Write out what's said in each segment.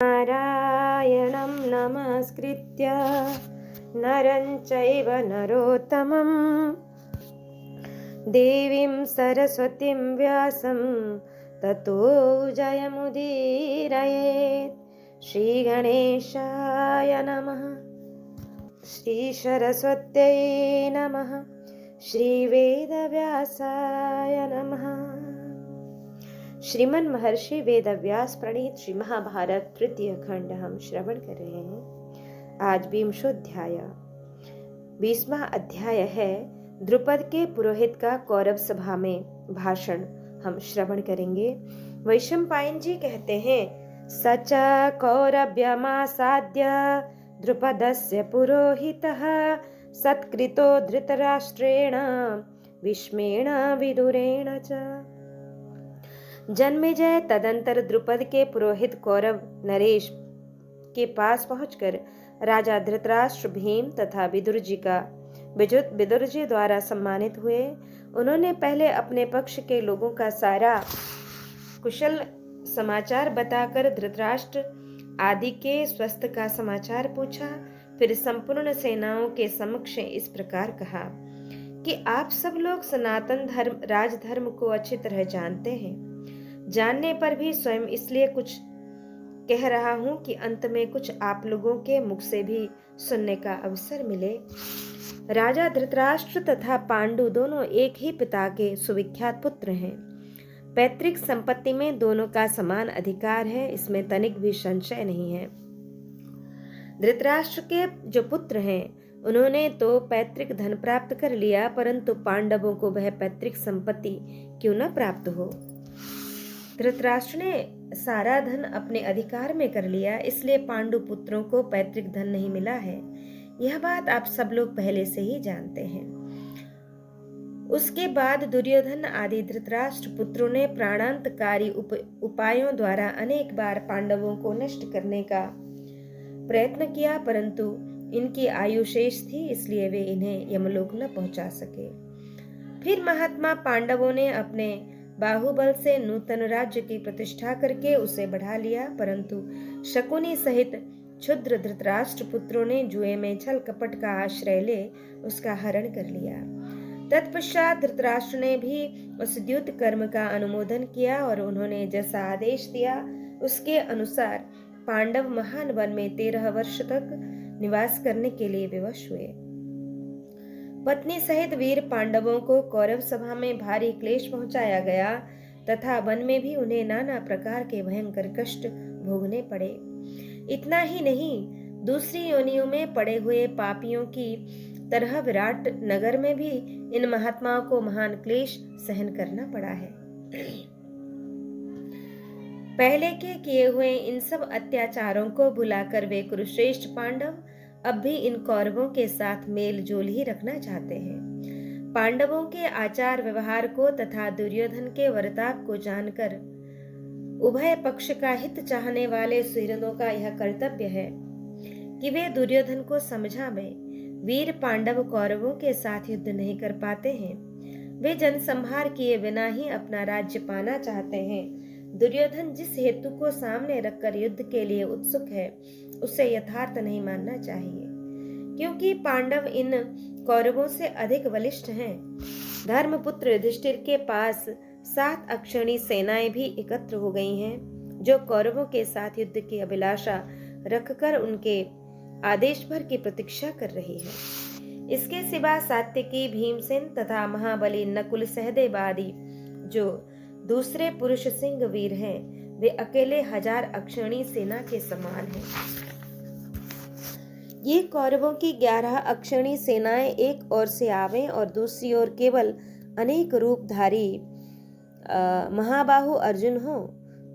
नारायणं नमस्कृत्य नरं चैव नरोत्तमं देवीं सरस्वतीं व्यासं ततो जयमुदीरयेत्। श्रीगणेशाय नमः, श्रीसरस्वत्यै नमः, श्रीवेदव्यासाय नमः। श्रीमन महर्षि वेदव्यास प्रणीत श्री महाभारत तृतीय खंड हम श्रवण कर रहे हैं। आज 20वां अध्याय है। द्रुपद के पुरोहित का कौरव सभा में भाषण हम श्रवण करेंगे। वैशंपायन जी कहते हैं, सच कौरव्यमासाद्य द्रुपदस्य पुरोहितः सत्कृतो धृतराष्ट्रेण विस्मेण विदुरेण च। जन्मेजय तदंतर द्रुपद के पुरोहित कौरव नरेश के पास पहुंचकर राजा धृतराष्ट्र, भीम तथा विदुर जी द्वारा सम्मानित हुए। उन्होंने पहले अपने पक्ष के लोगों का सारा कुशल समाचार बताकर धृतराष्ट्र आदि के स्वस्थ का समाचार पूछा। फिर संपूर्ण सेनाओं के समक्ष इस प्रकार कहा कि आप सब लोग सनातन राजधर्म को अच्छी तरह जानते हैं। जानने पर भी स्वयं इसलिए कुछ कह रहा हूं कि अंत में कुछ आप लोगों के मुख से भी सुनने का अवसर मिले। राजा धृतराष्ट्र तथा पांडु दोनों एक ही पिता के सुविख्यात पुत्र हैं। पैतृक संपत्ति में दोनों का समान अधिकार है, इसमें तनिक भी संशय नहीं है। धृतराष्ट्र के जो पुत्र हैं उन्होंने तो पैतृक धन प्राप्त कर लिया, परंतु पांडवों को वह पैतृक संपत्ति क्यों न प्राप्त हो। धृतराष्ट्र ने सारा धन अपने अधिकार में कर लिया, इसलिए पांडु पुत्रों को पैतृक धन नहीं मिला है। यह बात आप सब लोग पहले से ही जानते हैं। उसके बाद दुर्योधन आदि धृतराष्ट्र पुत्रों ने प्राणांतकारी उपायों द्वारा अनेक बार पांडवों को नष्ट करने का प्रयत्न किया, परंतु इनकी आयु शेष थी, इसलिए वे इन्हें यमलोक न पहुंचा सके। फिर महात्मा पांडवों ने अपने बाहुबल से नूतन राज्य की प्रतिष्ठा करके उसे बढ़ा लिया, परंतु शकुनी सहित क्षुद्र धृतराष्ट्र पुत्रों ने जुए में छल कपट का आश्रय ले उसका हरण कर लिया। तत्पश्चात धृतराष्ट्र ने भी उस द्युत कर्म का अनुमोदन किया और उन्होंने जैसा आदेश दिया उसके अनुसार पांडव महान वन में 13 वर्ष तक निवास करने के लिए विवश हुए। पत्नी सहित वीर पांडवों को कौरव सभा में भारी क्लेश पहुंचाया गया तथा वन में भी उन्हें नाना प्रकार के भयंकर कष्ट भोगने पड़े। इतना ही नहीं, दूसरी योनियों में पड़े हुए पापियों की तरह विराट नगर में भी इन महात्माओं को महान क्लेश सहन करना पड़ा है। पहले के किए हुए इन सब अत्याचारों को भुलाकर वे कुरुश्रेष्ठ पांडव अब भी इन कौरवों के साथ मेल जोल ही रखना चाहते हैं। पांडवों के आचार व्यवहार को तथा दुर्योधन के वर्ताव को जानकर उभय पक्ष का हित चाहने वाले सुहृदों का यह कर्तव्य है कि वे दुर्योधन को समझावें। वीर पांडव कौरवों के साथ युद्ध नहीं कर पाते हैं, वे जनसंहार किए बिना ही अपना राज्य पाना चाहते हैं। दुर्योधन जिस हेतु को सामने रखकर युद्ध के लिए उत्सुक है उसे यथार्थ नहीं मानना चाहिए, क्योंकि पांडव इन कौरवों से अधिक बलिष्ठ हैं। धर्मपुत्र युधिष्ठिर के पास 7 अक्षौणी सेनाएं भी एकत्र हो गई हैं, जो कौरवों के साथ युद्ध की अभिलाषा रखकर उनके आदेश भर की प्रतीक्षा कर रही है। इसके सिवा सात्यकी, भीमसेन तथा महाबली नकुल, सहदेव आदि जो दूसरे पुरुष सिंह वीर हैं, वे अकेले 1000 अक्षौणी सेना के समान हैं। ये कौरवों की 11 अक्षौणी सेनाएं एक ओर से आवें और दूसरी ओर केवल अनेक रूपधारी महाबाहु अर्जुन हो,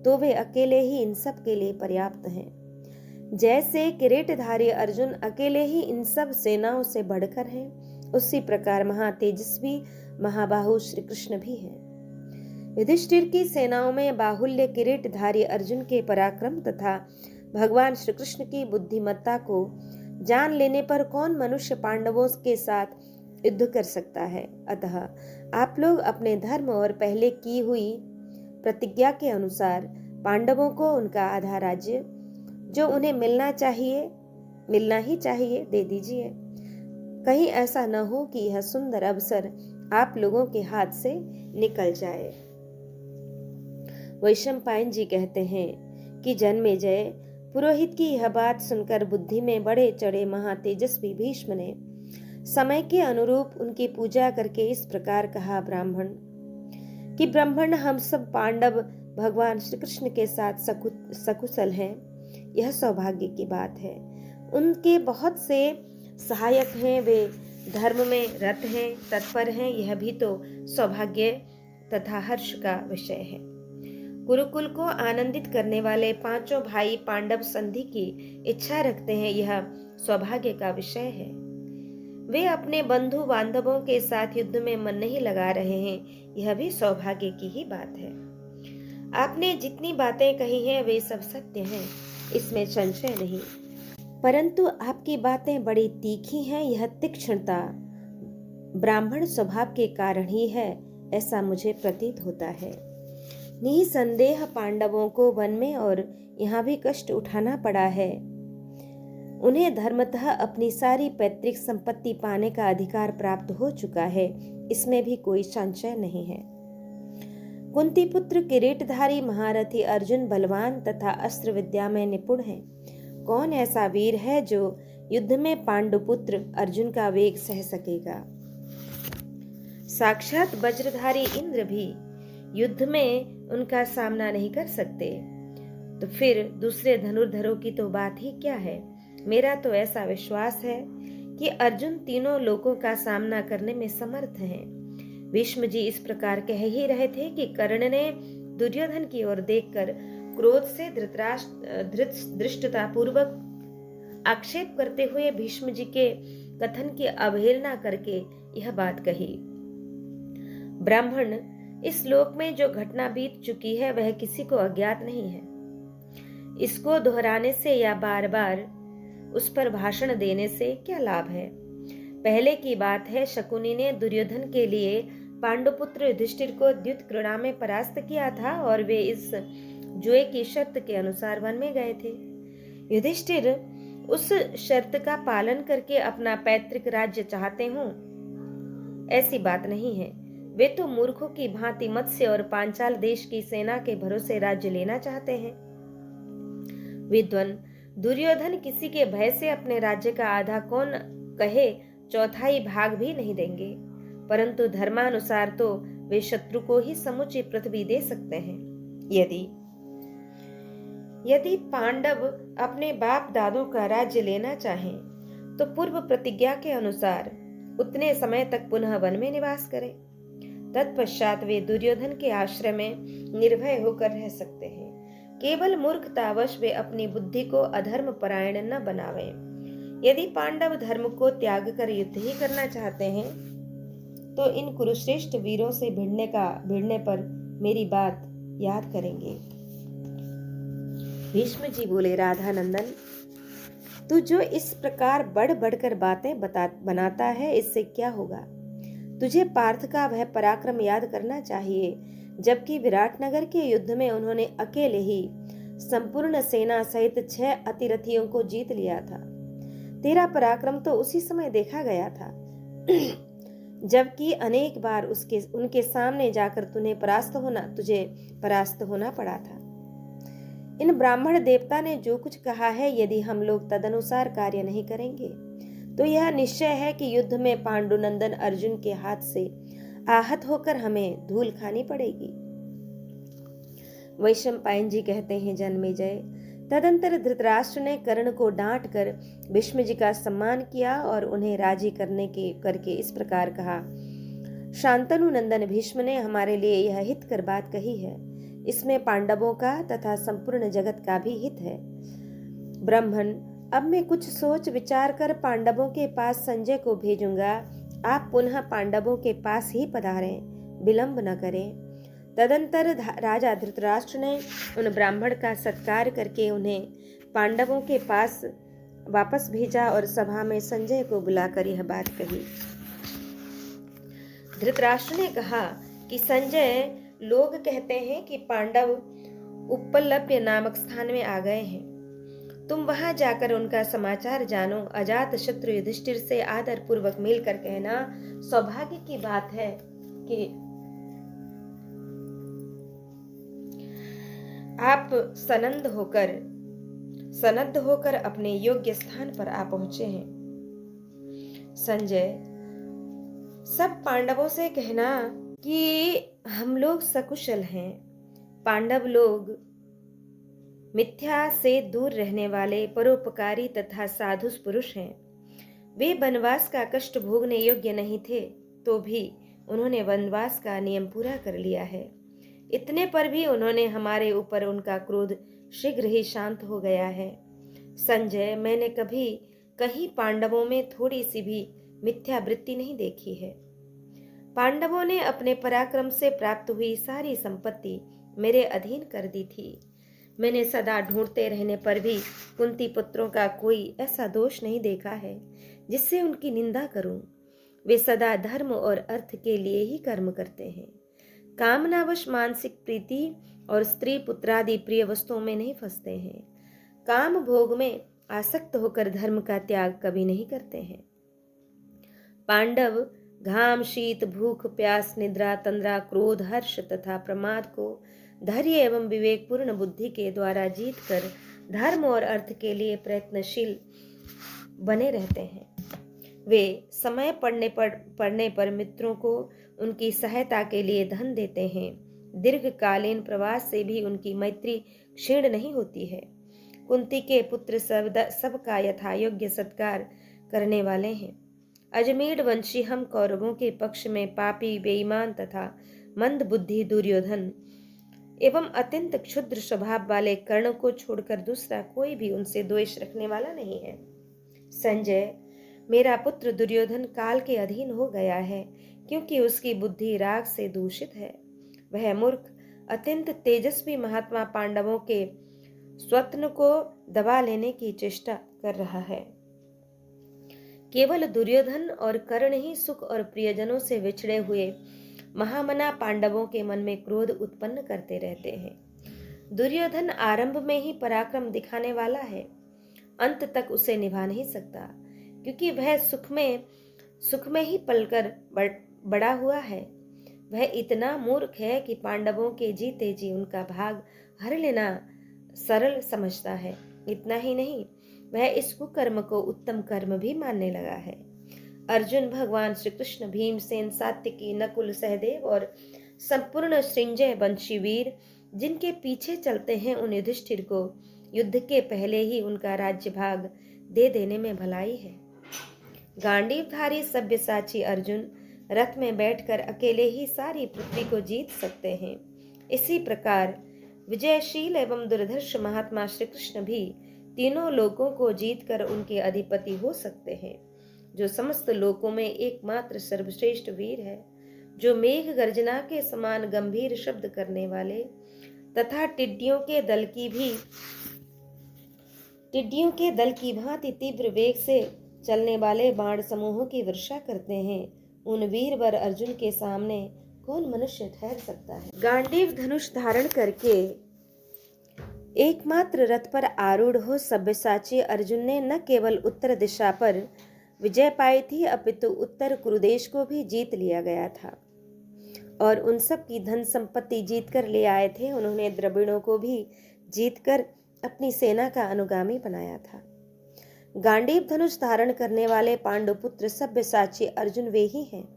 तो वे अकेले ही इन सब के लिए पर्याप्त हैं। जैसे किरीटधारी अर्जुन अकेले ही इन सब सेनाओं से बढ़कर हैं, उसी प्रकार महातेजस्वी महाबाहु श्री कृष्ण भी हैं। युधिष्ठिर की सेनाओं में बाहुल्य किरीटधारी अर्जुन के पराक्रम तथा भगवान श्री कृष्ण की बुद्धिमत्ता को जान लेने पर कौन मनुष्य पांडवों के साथ युद्ध कर सकता है। अतः आप लोग अपने धर्म और पहले की हुई प्रतिज्ञा के अनुसार पांडवों को उनका आधा राज्य जो उन्हें मिलना ही चाहिए दे दीजिए। कहीं ऐसा न हो कि यह सुंदर अवसर आप लोगों के हाथ से निकल जाए। वैशंपायन जी कहते हैं कि जन्मेजय, पुरोहित की यह बात सुनकर बुद्धि में बड़े चढ़े महातेजस्वी भीष्म ने समय के अनुरूप उनकी पूजा करके इस प्रकार कहा, ब्राह्मण कि ब्राह्मण हम सब पांडव भगवान श्री कृष्ण के साथ सकुशल हैं, यह सौभाग्य की बात है। उनके बहुत से सहायक हैं, वे धर्म में रत हैं, तत्पर हैं, यह भी तो सौभाग्य तथा हर्ष का विषय है। गुरुकुल को आनंदित करने वाले पांचों भाई पांडव संधि की इच्छा रखते हैं, यह सौभाग्य का विषय है। वे अपने बंधु बांधवों के साथ युद्ध में मन नहीं लगा रहे हैं, यह भी सौभाग्य की ही बात है। आपने जितनी बातें कही हैं वे सब सत्य हैं, इसमें संशय नहीं, परंतु आपकी बातें बड़ी तीखी हैं। यह तीक्ष्णता ब्राह्मण स्वभाव के कारण ही है, ऐसा मुझे प्रतीत होता है। निसंदेह पांडवों को वन में और यहाँ भी कष्ट उठाना पड़ा है। उन्हें धर्मतः अपनी सारी पैतृक संपत्ति पाने का अधिकार प्राप्त हो चुका है, इसमें भी कोई संशय नहीं है। कुंती पुत्र किरीटधारी महारथी अर्जुन बलवान तथा अस्त्र विद्या में निपुण है। कौन ऐसा वीर है जो युद्ध में पांडुपुत्र अर्जुन का वेग सह सकेगा? साक्षात वज्रधारी इंद्र भी युद्ध में उनका सामना नहीं कर सकते, तो फिर दूसरे धनुर्धरों की तो बात ही क्या है। मेरा तो ऐसा विश्वास है कि अर्जुन तीनों लोकों का सामना करने में समर्थ हैं। भीष्म जी इस प्रकार कह ही रहे थे कि कर्ण ने दुर्योधन की ओर देखकर क्रोध से धृष्टता पूर्वक आक्षेप करते हुए भीष्म जी के कथन की अवहेलना करके यह बात कही। ब्राह्मण, इस लोक में जो घटना बीत चुकी है वह किसी को अज्ञात नहीं है। इसको दोहराने से या बार बार उस पर भाषण देने से क्या लाभ है? पहले की बात है, शकुनी ने दुर्योधन के लिए पांडुपुत्र युधिष्ठिर को द्युत क्रीड़ा में परास्त किया था और वे इस जुए की शर्त के अनुसार वन में गए थे। युधिष्ठिर उस शर्त का पालन करके अपना पैतृक राज्य चाहते हों, ऐसी बात नहीं है। वे तो मूर्खों की भांति मत्स्य और पांचाल देश की सेना के भरोसे राज्य लेना चाहते हैं। विद्वान दुर्योधन किसी के भय से अपने राज्य का आधा कौन कहे चौथाई भाग भी नहीं देंगे, परंतु धर्मानुसार तो वे शत्रु को ही समुची पृथ्वी दे सकते हैं। यदि पांडव अपने बाप दादों का राज्य लेना चाहें, तो पूर्व प्रतिज्ञा के अनुसार उतने समय तक पुनः वन में निवास करें। तत्पश्चात वे दुर्योधन के आश्रय में निर्भय होकर रह सकते हैं। केवल मूर्खतावश वे अपनी बुद्धि को अधर्म परायण न बनावें। यदि पांडव धर्म को त्याग कर युद्ध ही करना चाहते हैं, तो इन कुरुश्रेष्ठ वीरों से भिड़ने पर मेरी बात याद करेंगे। भीष्म जी बोले, राधानंदन, तू जो इस प्रकार बढ़ बढ़कर बातें बनाता है, इससे क्या होगा? तुझे पार्थ का वह पराक्रम याद करना चाहिए, जबकि विराटनगर के युद्ध में उन्होंने अकेले ही संपूर्ण सेना सहित 6 अतिरथियों को जीत लिया था। तेरा पराक्रम तो उसी समय देखा गया था, जबकि अनेक बार उनके सामने जाकर तुझे परास्त होना पड़ा था। इन ब्राह्मण देवता ने जो कुछ कहा है, यदि हम लोग तदनुसार कार्य नहीं करेंगे, तो यह निश्चय है कि युद्ध में पांडुनंदन अर्जुन के हाथ से आहत होकर हमें धूल खानी पड़ेगी। वैशंपायन जी कहते हैं, जन्मेजय, तदंतर धृतराष्ट्र ने कर्ण को डांट कर भीष्म जी का सम्मान किया और उन्हें राजी करके इस प्रकार कहा, शांतनु नंदन भीष्म ने हमारे लिए यह हितकर बात कही है, इसमें पांडवों का तथा संपूर्ण जगत का भी हित है। ब्राह्मण, अब मैं कुछ सोच विचार कर पांडवों के पास संजय को भेजूंगा। आप पुनः पांडवों के पास ही पधारें, विलंब न करें। तदंतर राजा धृतराष्ट्र ने उन ब्राह्मण का सत्कार करके उन्हें पांडवों के पास वापस भेजा और सभा में संजय को बुलाकर यह बात कही। धृतराष्ट्र ने कहा कि संजय, लोग कहते हैं कि पांडव उपलभ्य नामक स्थान में आ गए हैं। तुम वहां जाकर उनका समाचार जानो। अजात शत्रु युधिष्ठिर से आदर पूर्वक मिलकर कहना, सौभाग्य की बात है कि आप सनद्ध होकर अपने योग्य स्थान पर आ पहुंचे हैं। संजय, सब पांडवों से कहना कि हम लोग सकुशल हैं। पांडव लोग मिथ्या से दूर रहने वाले परोपकारी तथा साधु पुरुष हैं। वे वनवास का कष्ट भोगने योग्य नहीं थे, तो भी उन्होंने वनवास का नियम पूरा कर लिया है। इतने पर भी उन्होंने हमारे ऊपर उनका क्रोध शीघ्र ही शांत हो गया है। संजय, मैंने कभी कहीं पांडवों में थोड़ी सी भी मिथ्या वृत्ति नहीं देखी है। पांडवों ने अपने पराक्रम से प्राप्त हुई सारी संपत्ति मेरे अधीन कर दी थी। मैंने सदा ढूंढते रहने पर भी कुंती पुत्रों का कोई ऐसा दोष नहीं देखा है जिससे उनकी निंदा करूं। वे सदा धर्म और अर्थ के लिए ही कर्म करते हैं। कामनावश मानसिक प्रीति और स्त्री पुत्रादि प्रिय वस्तुओं में नहीं फंसते हैं। काम भोग में आसक्त होकर धर्म का त्याग कभी नहीं करते हैं। पांडव घाम, शीत, भूख, प्यास, निद्रा, तंद्रा, क्रोध, हर्ष तथा प्रमाद को धैर्य एवं विवेकपूर्ण बुद्धि के द्वारा जीतकर धर्म और अर्थ के लिए प्रयत्नशील बने रहते हैं। वे समय पड़ने पर मित्रों को उनकी सहायता के लिए धन देते हैं। दीर्घकालीन प्रवास से भी उनकी मैत्री क्षीण नहीं होती है। कुंती के पुत्र सबका यथायोग्य सत्कार करने वाले हैं। अजमेर वंशी हम कौरवों के पक्ष में पापी, बेईमान तथा मंद बुद्धि दुर्योधन एवं अत्यंत क्षुद्र स्वभाव वाले कर्ण को छोड़कर दूसरा कोई भी उनसे द्वेष रखने वाला नहीं है। संजय, मेरा पुत्र दुर्योधन काल के अधीन हो गया है, क्योंकि उसकी बुद्धि राग से दूषित है। वह मूर्ख, अत्यंत तेजस्वी महात्मा पांडवों के स्वत्न को दबा लेने की चेष्टा कर रहा है। केवल दुर्योधन और कर्ण ही सुख और प्रियजनों से विछड़े हुए महामना पांडवों के मन में क्रोध उत्पन्न करते रहते हैं। दुर्योधन आरंभ में ही पराक्रम दिखाने वाला है, अंत तक उसे निभा नहीं सकता, क्योंकि वह सुख में ही पलकर बड़ा हुआ है। वह इतना मूर्ख है कि पांडवों के जीते जी उनका भाग हर लेना सरल समझता है। इतना ही नहीं, वह इस कुकर्म को उत्तम कर्म भी मानने लगा है। अर्जुन, भगवान श्री कृष्ण, भीमसेन, सात्यकी, नकुल, सहदेव और संपूर्ण सृंजय वंशी वीर जिनके पीछे चलते हैं, उन युधिष्ठिर को युद्ध के पहले ही उनका राज्य भाग दे देने में भलाई है। गांडीवधारी सब्यसाची अर्जुन रथ में बैठकर अकेले ही सारी पृथ्वी को जीत सकते हैं। इसी प्रकार विजयशील एवं दुर्धर्ष महात्मा श्री कृष्ण भी तीनों लोकों को जीतकर उनके अधिपति हो सकते हैं। जो समस्त लोकों में एकमात्र सर्वश्रेष्ठ वीर है, जो मेघ गर्जना के समान गंभीर शब्द करने वाले तथा टिड्डियों के दल की भांति तीव्र वेग से चलने वाले बाण समूहों की वर्षा करते हैं, उन वीरवर अर्जुन के सामने कौन मनुष्य ठहर सकता है। गांडीव धनुष धारण करके एकमात्र रथ पर आरूढ़ हो सब्यसाची अर्जुन ने न केवल उत्तर दिशा पर विजय पाई थी, अपितु उत्तर कुरुदेश को भी जीत लिया गया था और उन सब की धन संपत्ति जीत कर ले आए थे। उन्होंने द्रविड़ों को भी जीतकर अपनी सेना का अनुगामी बनाया था। गांडीव धनुष धारण करने वाले पांडुपुत्र सब्यसाची अर्जुन वे ही हैं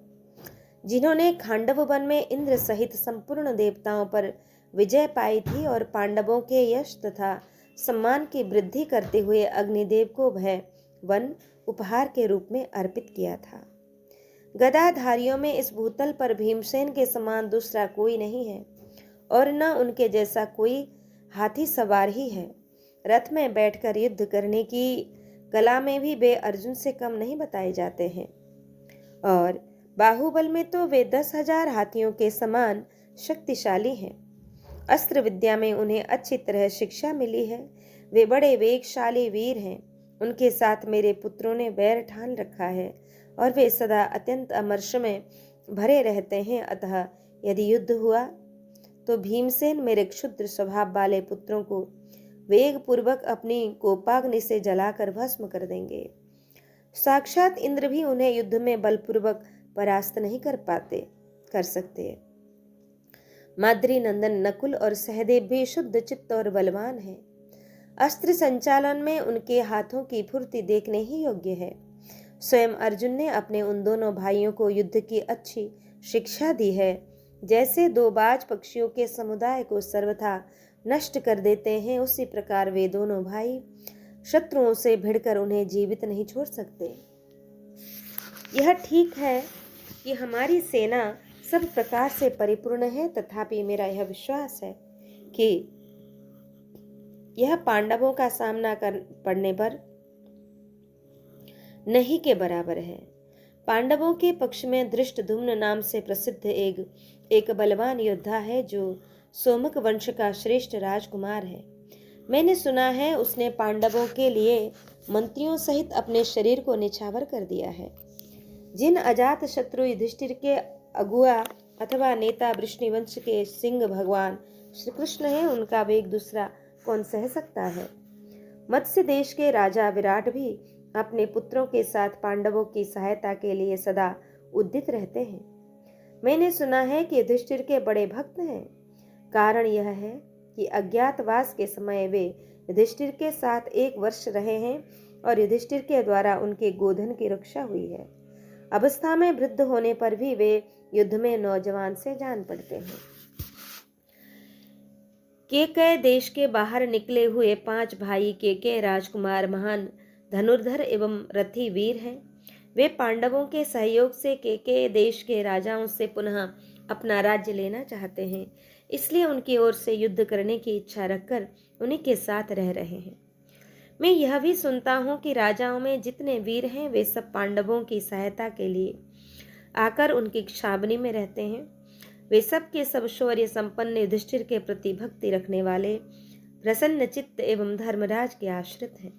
जिन्होंने खांडव वन में इंद्र सहित संपूर्ण देवताओं पर विजय पाई थी और पांडवों के यश तथा सम्मान की वृद्धि करते हुए अग्निदेव को वह वन उपहार के रूप में अर्पित किया था। गदाधारियों में इस भूतल पर भीमसेन के समान दूसरा कोई नहीं है और न उनके जैसा कोई हाथी सवार ही है। रथ में बैठकर युद्ध करने की कला में भी वे अर्जुन से कम नहीं बताए जाते हैं और बाहुबल में तो वे 10,000 हाथियों के समान शक्तिशाली हैं। अस्त्र विद्या में उन्हें अच्छी तरह शिक्षा मिली है। वे बड़े वेगशाली वीर हैं। उनके साथ मेरे पुत्रों ने वैर ठान रखा है और वे सदा अत्यंत अमर्ष में भरे रहते हैं। अतः यदि युद्ध हुआ तो भीमसेन मेरे क्षुद्र स्वभाव वाले पुत्रों को वेग पूर्वक अपनी कोपाग्नि से जलाकर भस्म कर देंगे। साक्षात इंद्र भी उन्हें युद्ध में बलपूर्वक परास्त नहीं कर सकते। माद्री नंदन नकुल और सहदेव भी शुद्ध चित्त और बलवान हैं। अस्त्र संचालन में उनके हाथों की फुर्ती देखने ही योग्य है। स्वयं अर्जुन ने अपने उन दोनों भाइयों को युद्ध की अच्छी शिक्षा दी है। जैसे दो बाज पक्षियों के समुदाय को सर्वथा नष्ट कर देते हैं, उसी प्रकार वे दोनों भाई शत्रुओं से भिड़कर उन्हें जीवित नहीं छोड़ सकते। यह ठीक है कि हमारी सेना सब प्रकार से परिपूर्ण है, तथापि मेरा यह विश्वास है कि यह पांडवों का सामना पड़ने पर नहीं के बराबर है। पांडवों के पक्ष में धृष्टद्युम्न नाम से प्रसिद्ध एक बलवान योद्धा है, जो सोमक वंश का श्रेष्ठ राजकुमार है। मैंने सुना है उसने पांडवों के लिए मंत्रियों सहित अपने शरीर को निछावर कर दिया है। जिन अजात शत्रु युधिष्ठिर के अगुआ अथवा नेता वृष्णिवंश के सिंह भगवान श्री कृष्ण है, उनका वेग दूसरा कौन सह सकता है। मत्स्य देश के राजा विराट भी अपने पुत्रों के साथ पांडवों की सहायता के लिए सदा उद्यत रहते हैं। मैंने सुना है कि युधिष्ठिर के बड़े भक्त हैं। कारण यह है कि अज्ञातवास के समय वे युधिष्ठिर के साथ 1 वर्ष रहे हैं और युधिष्ठिर के द्वारा उनके गोधन की रक्षा हुई है। अवस्था में वृद्ध होने पर भी वे युद्ध में नौजवान से जान पड़ते हैं। केकय देश के बाहर निकले हुए 5 भाई केकय राजकुमार महान धनुर्धर एवं रथी वीर हैं। वे पांडवों के सहयोग से केकय देश के राजाओं से पुनः अपना राज्य लेना चाहते हैं, इसलिए उनकी ओर से युद्ध करने की इच्छा रखकर उन्हीं के साथ रह रहे हैं। मैं यह भी सुनता हूँ कि राजाओं में जितने वीर हैं वे सब पांडवों की सहायता के लिए आकर उनकी छावनी में रहते हैं। वे सब के सब शौर्य संपन्न युधिष्ठिर के प्रति भक्ति रखने वाले प्रसन्न चित्त एवं धर्मराज के आश्रित हैं।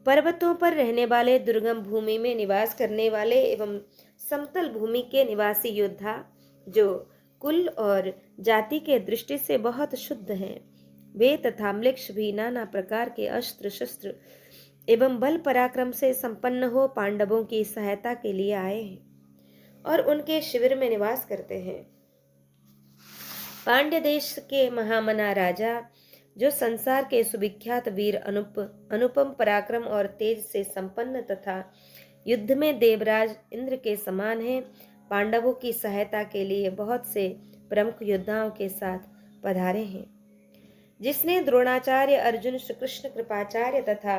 पर्वतों पर रहने वाले, दुर्गम भूमि में निवास करने वाले एवं समतल भूमि के निवासी योद्धा, जो कुल और जाति के दृष्टि से बहुत शुद्ध हैं, वे तथा म्लेच्छ भी नाना प्रकार के अस्त्र शस्त्र एवं बल पराक्रम से संपन्न हो पांडवों की सहायता के लिए आए हैं और उनके शिविर में निवास करते हैं। पांड्य देश के महामना राजा, जो संसार के सुविख्यात वीर, अनुपम पराक्रम और तेज से संपन्न तथा युद्ध में देवराज इंद्र के समान है, पांडवों की सहायता के लिए बहुत से प्रमुख योद्धाओं के साथ पधारे हैं। जिसने द्रोणाचार्य, अर्जुन, श्री कृष्ण, कृपाचार्य तथा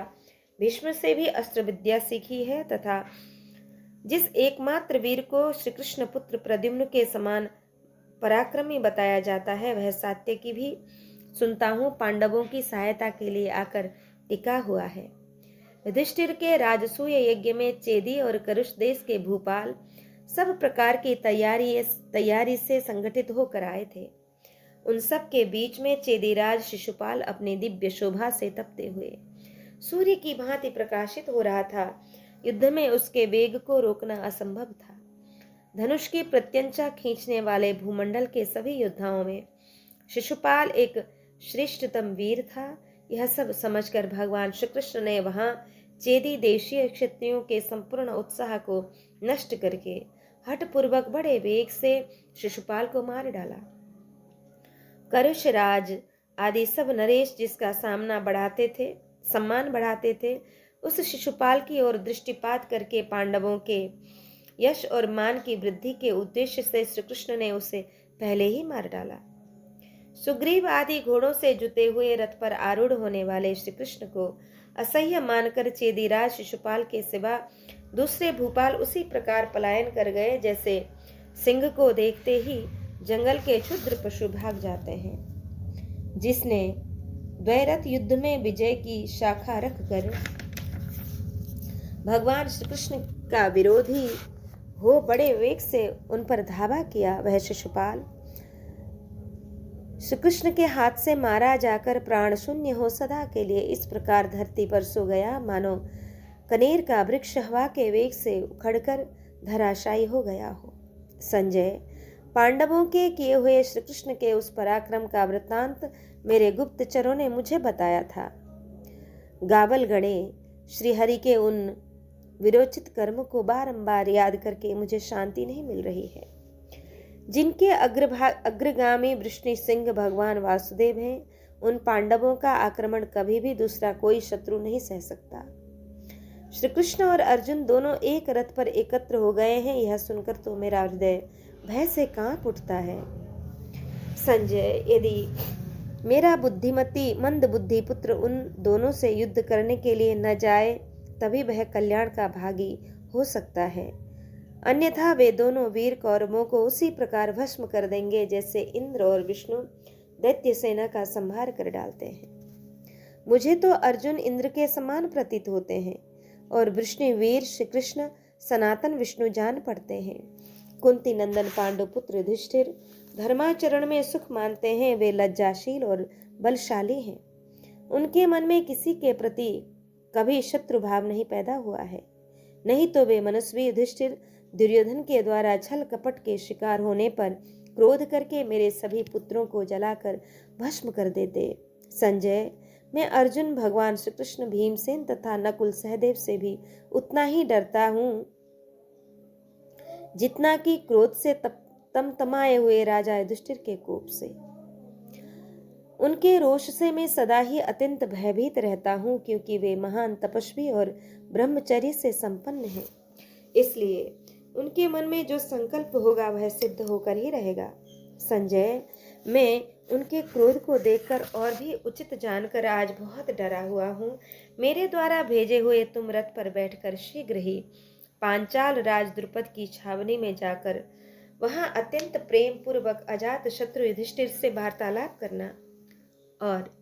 भीष्म से भी अस्त्र विद्या सीखी है, तथा जिस एकमात्र वीर को श्री कृष्ण पुत्र प्रद्युम्न के समान पराक्रमी बताया जाता है, वह सात्यकी भी सुनता हूँ पांडवों की सहायता के लिए आकर टिका हुआ है। युधिष्ठिर के राजसूय यज्ञ में चेदी और करुष देश के भूपाल सब प्रकार की तैयारी से संगठित होकर आए थे। उन सब के बीच में चेदीराज शिशुपाल अपनी दिव्य शोभा से तपते हुए सूर्य की भांति प्रकाशित हो रहा था। युद्ध में उसके वेग को रोकना असंभव था। धनुष की प्रत्यंचा खींचने वाले भूमंडल के सभी योद्धाओं में शिशुपाल एक श्रेष्ठतम वीर था। यह सब समझकर भगवान श्री कृष्ण ने वहां चेदी देशीय क्षत्रियों के संपूर्ण उत्साह को नष्ट करके हठपूर्वक बड़े वेग से शिशुपाल को मार डाला। करुषराज आदि सब नरेश जिसका सम्मान बढ़ाते थे, उस शिशुपाल की ओर दृष्टिपात करके पांडवों के यश और मान की वृद्धि के उद्देश्य से श्री कृष्ण ने उसे पहले ही मार डाला। सुग्रीव आदि घोड़ों से जुते हुए रथ पर आरूढ़ होने वाले श्री कृष्ण को असह्य मानकर चेदीराज शिशुपाल के सिवा दूसरे भूपाल उसी प्रकार पलायन कर गए जैसे सिंह को देखते ही जंगल के क्षुद्र पशु भाग जाते हैं। जिसने द्वैरथ युद्ध में विजय की शाखा रखकर भगवान श्री कृष्ण का विरोधी हो बड़े वेग से उन पर धावा किया, वह शिशुपाल श्री कृष्ण के हाथ से मारा जाकर प्राण शून्य हो सदा के लिए इस प्रकार धरती पर सो गया मानो कनेर का वृक्ष हवा के वेग से उखड़कर धराशायी हो गया हो। संजय, पांडवों के किए हुए श्री कृष्ण के उस पराक्रम का वृत्तांत मेरे गुप्तचरों ने मुझे बताया था। गावलगणे श्रीहरि के उन विरोचित कर्म को बारंबार याद करके मुझे शांति नहीं मिल रही है। जिनके अग्रगामी वृष्णि सिंह भगवान वासुदेव हैं, उन पांडवों का आक्रमण कभी भी दूसरा कोई शत्रु नहीं सह सकता। श्री कृष्ण और अर्जुन दोनों एक रथ पर एकत्र हो गए हैं, यह सुनकर तो मेरा हृदय भय से कांप उठता है। संजय, यदि मेरा बुद्धिमती मंद बुद्धि पुत्र उन दोनों से युद्ध करने के लिए न जाए, तभी वह कल्याण का भागी हो सकता है। अन्यथा वे दोनों वीर कौरवों को उसी प्रकार भस्म कर देंगे जैसे इंद्र और विष्णु दैत्य सेना का संहार कर डालते हैं। मुझे तो अर्जुन इंद्र के समान प्रतीत होते हैं और वृष्णि वीर श्री कृष्ण सनातन विष्णु जान पड़ते हैं। कुंती नंदन पांडु पुत्र युधिष्ठिर धर्माचरण में सुख मानते हैं। वे लज्जाशील और बलशाली हैं। उनके मन में किसी के प्रति कभी शत्रु भाव नहीं पैदा हुआ है। नहीं तो वे मनस्वी युधिष्ठिर दुर्योधन के द्वारा छल कपट के शिकार होने पर क्रोध करके मेरे सभी पुत्रों को जलाकर भस्म कर देते। संजय, मैं अर्जुन, भगवान श्री कृष्ण, भीमसेन तथा नकुल सहदेव से भी उतना ही डरता हूँ जितना कि क्रोध से तमतमाए हुए राजा युधिष्ठिर के कोप से। उनके रोष से मैं सदा ही अत्यंत भयभीत रहता हूँ, क्योंकि वे महान तपस्वी और ब्रह्मचर्य से संपन्न हैं। इसलिए उनके मन में जो संकल्प होगा वह सिद्ध होकर ही रहेगा। संजय, मैं उनके क्रोध को देखकर और भी उचित जानकर आज बहुत डरा हुआ हूँ। मेरे द्वारा भेजे हुए तुम रथ पर बैठकर शीघ्र ही पांचाल राज द्रुपद की छावनी में जाकर वहां अत्यंत प्रेम पूर्वक अजात शत्रु युधिष्ठिर से वार्तालाप करना और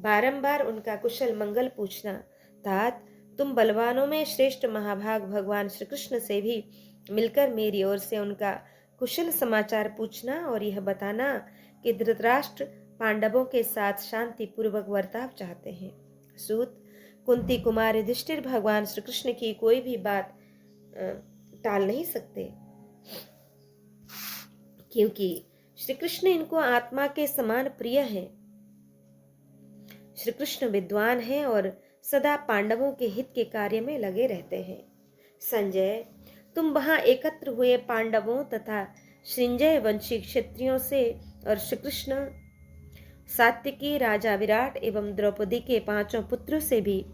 बारंबार उनका कुशल मंगल पूछना। तात, तुम बलवानों में श्रेष्ठ महाभाग भगवान श्री कृष्ण से भी मिलकर मेरी ओर से उनका कुशल समाचार पूछना और यह बताना कि धृतराष्ट्र पांडवों के साथ शांति पूर्वक वर्ताव चाहते हैं। सूत, कुंती कुमार युधिष्ठिर भगवान श्री कृष्ण की कोई भी बात टाल नहीं सकते, क्योंकि श्री कृष्ण इनको आत्मा के समान प्रिय है। श्री कृष्ण विद्वान हैं और सदा पांडवों के हित के कार्य में लगे रहते हैं। संजय, तुम वहां एकत्र हुए पांडवों तथा श्रृंजय वंशी क्षत्रियों से और श्री कृष्ण, सात्विकी, राजा विराट एवं द्रौपदी के 5 पुत्रों से भी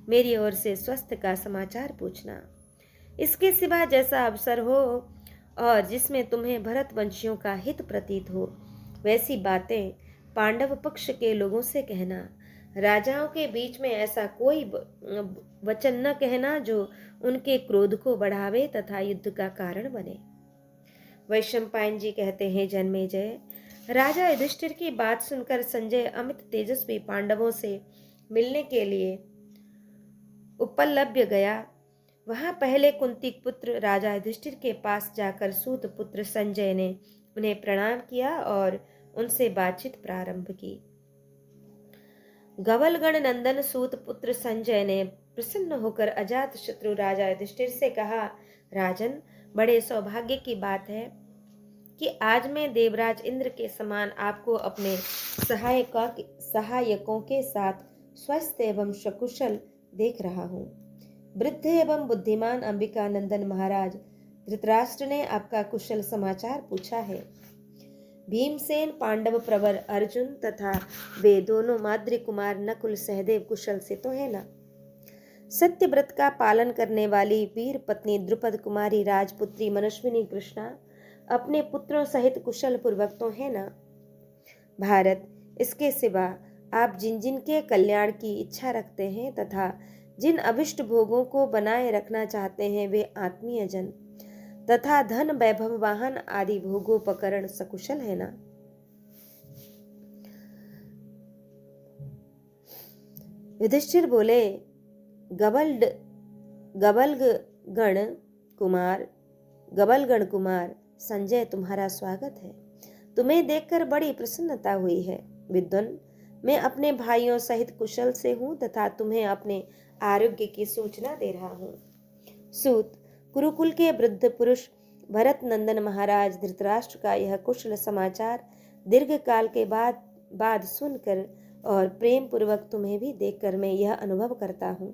मेरी ओर से स्वास्थ्य का समाचार पूछना। इसके सिवा जैसा अवसर हो और जिसमें तुम्हें भरत वंशियों का हित प्रतीत हो, वैसी बातें पांडव पक्ष के लोगों से कहना। राजाओं के बीच में ऐसा कोई वचन न कहना जो उनके क्रोध को बढ़ावे तथा युद्ध का कारण बने। वैशंपायन जी कहते हैं, जन्मेजय, राजा युधिष्ठिर की बात सुनकर संजय अमित तेजस्वी पांडवों से मिलने के लिए उपलभ्य गया। वहां पहले कुंती पुत्र राजा युधिष्ठिर के पास जाकर सूत पुत्र संजय ने उन्हें प्रणाम किया और उनसे बातचीत प्रारंभ की। गवलगण नंदन सूत पुत्र संजय ने प्रसन्न होकर अजात शत्रु राजा युधिष्ठिर से कहा, राजन, बड़े सौभाग्य की बात है कि आज मैं देवराज इंद्र के समान आपको अपने सहायकों के साथ स्वस्थ एवं सकुशल देख रहा हूँ। वृद्ध एवं बुद्धिमान अंबिका नंदन महाराज धृतराष्ट्र ने आपका कुशल समाचार पूछा है। भीमसेन, पांडव प्रवर अर्जुन तथा वे दोनों माद्री कुमार नकुल सहदेव कुशल से तो है ना? सत्य व्रत का पालन करने वाली वीर पत्नी द्रुपद कुमारी राजपुत्री मनस्विनी कृष्णा अपने पुत्रों सहित कुशल पूर्वक तो है ना? भारत, इसके सिवा आप जिन जिन के कल्याण की इच्छा रखते हैं तथा जिन अभिष्ट भोगों को बनाए रखना चाहते हैं, वे आत्मीय जन तथा धन वैभव वाहन आदि भोगोपकरण सकुशल है ना? युधिष्ठिर बोले, गबलगण कुमार संजय, तुम्हारा स्वागत है। तुम्हें देखकर बड़ी प्रसन्नता हुई है। विद्वन, मैं अपने भाइयों सहित कुशल से हूँ तथा तुम्हें अपने आरोग्य की सूचना दे रहा हूँ। सूत, कुरुकुल के वृद्ध पुरुष भरत नंदन महाराज धृतराष्ट्र का यह कुशल समाचार दीर्घ काल के बाद बाद सुनकर और प्रेम पूर्वक तुम्हें भी देखकर मैं यह अनुभव करता हूँ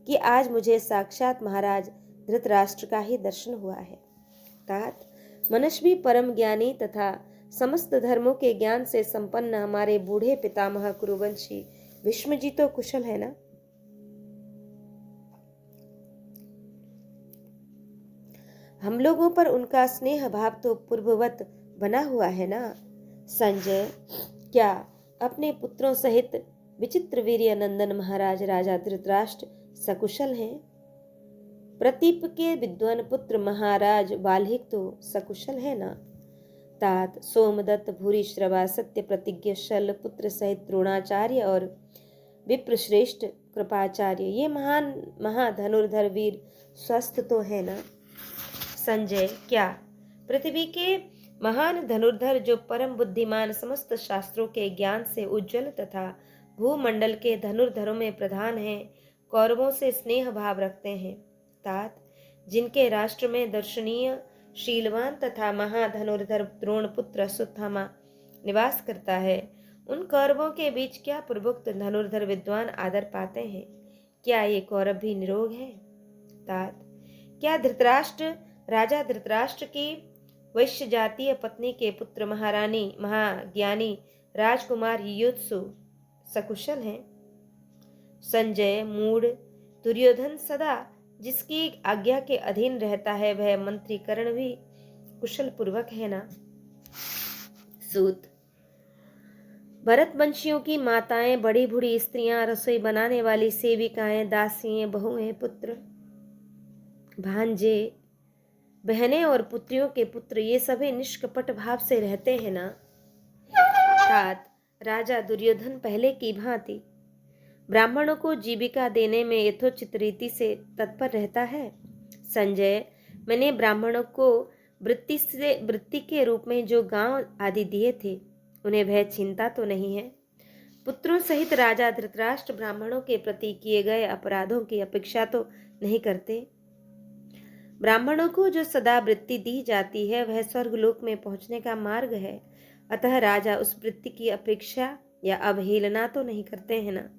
कि आज मुझे साक्षात महाराज धृतराष्ट्र का ही दर्शन हुआ है। तात, मनुष्य भी परम ज्ञानी तथा समस्त धर्मों के ज्ञान से संपन्न हमारे बूढ़े पितामह कुरुवंशी भीष्म जी तो कुशल है ना? हम लोगों पर उनका स्नेह भाव तो पूर्ववत बना हुआ है ना? संजय, क्या अपने पुत्रों सहित विचित्र वीर्य नंदन महाराज राजा धृतराष्ट्र सकुशल हैं? प्रतीप के विद्वान पुत्र महाराज बाल्हिक तो सकुशल है ना? तात, सोमदत्त, भूरिश्रवा, सत्य प्रतिज्ञ, शल पुत्र सहित द्रोणाचार्य और विप्रश्रेष्ठ कृपाचार्य ये महान महाधनुर्धर वीर स्वस्थ तो है ना? संजय, क्या पृथ्वी के महान धनुर्धर जो परम बुद्धिमान समस्त शास्त्रों के ज्ञान से उज्जवल तथा भूमंडल के धनुर्धरों में प्रधान हैं, कौरवों से स्नेह भाव रखते हैं? तात, जिनके राष्ट्र में दर्शनीय शीलवान तथा महाधनुर्धर द्रोण पुत्र अश्वत्थामा निवास करता है, उन कौरवों के बीच क्या पूर्वोक्त धनुर्धर विद्वान आदर पाते हैं? क्या ये कौरव भी निरोग है? तात, क्या धृतराष्ट्र राजा धृतराष्ट्र की वैश्य जातीय पत्नी के पुत्र महारानी महाज्ञानी राजकुमार युयुत्सु सकुशल हैं? संजय, मूढ़ दुर्योधन सदा जिसकी आज्ञा के अधीन रहता है वह मंत्रीकरण भी कुशल पूर्वक है ना? सूत, भरतवंशियों की माताएं, बड़ी बूढ़ी स्त्रियां, रसोई बनाने वाली सेविकाएं, दासियां, बहुएं, पुत्र भांजे, बहनें और पुत्रियों के पुत्र ये सभी निष्कपट भाव से रहते हैं ना? तात, राजा दुर्योधन पहले की भांति ब्राह्मणों को जीविका देने में यथोचित रीति से तत्पर रहता है? संजय, मैंने ब्राह्मणों को वृत्ति के रूप में जो गांव आदि दिए थे उन्हें वह चिंता तो नहीं है? पुत्रों सहित राजा धृतराष्ट्र ब्राह्मणों के प्रति किए गए अपराधों की अपेक्षा तो नहीं करते? ब्राह्मणों को जो सदा वृत्ति दी जाती है वह स्वर्गलोक में पहुंचने का मार्ग है, अतः राजा उस वृत्ति की अपेक्षा या अवहेलना तो नहीं करते हैं ना?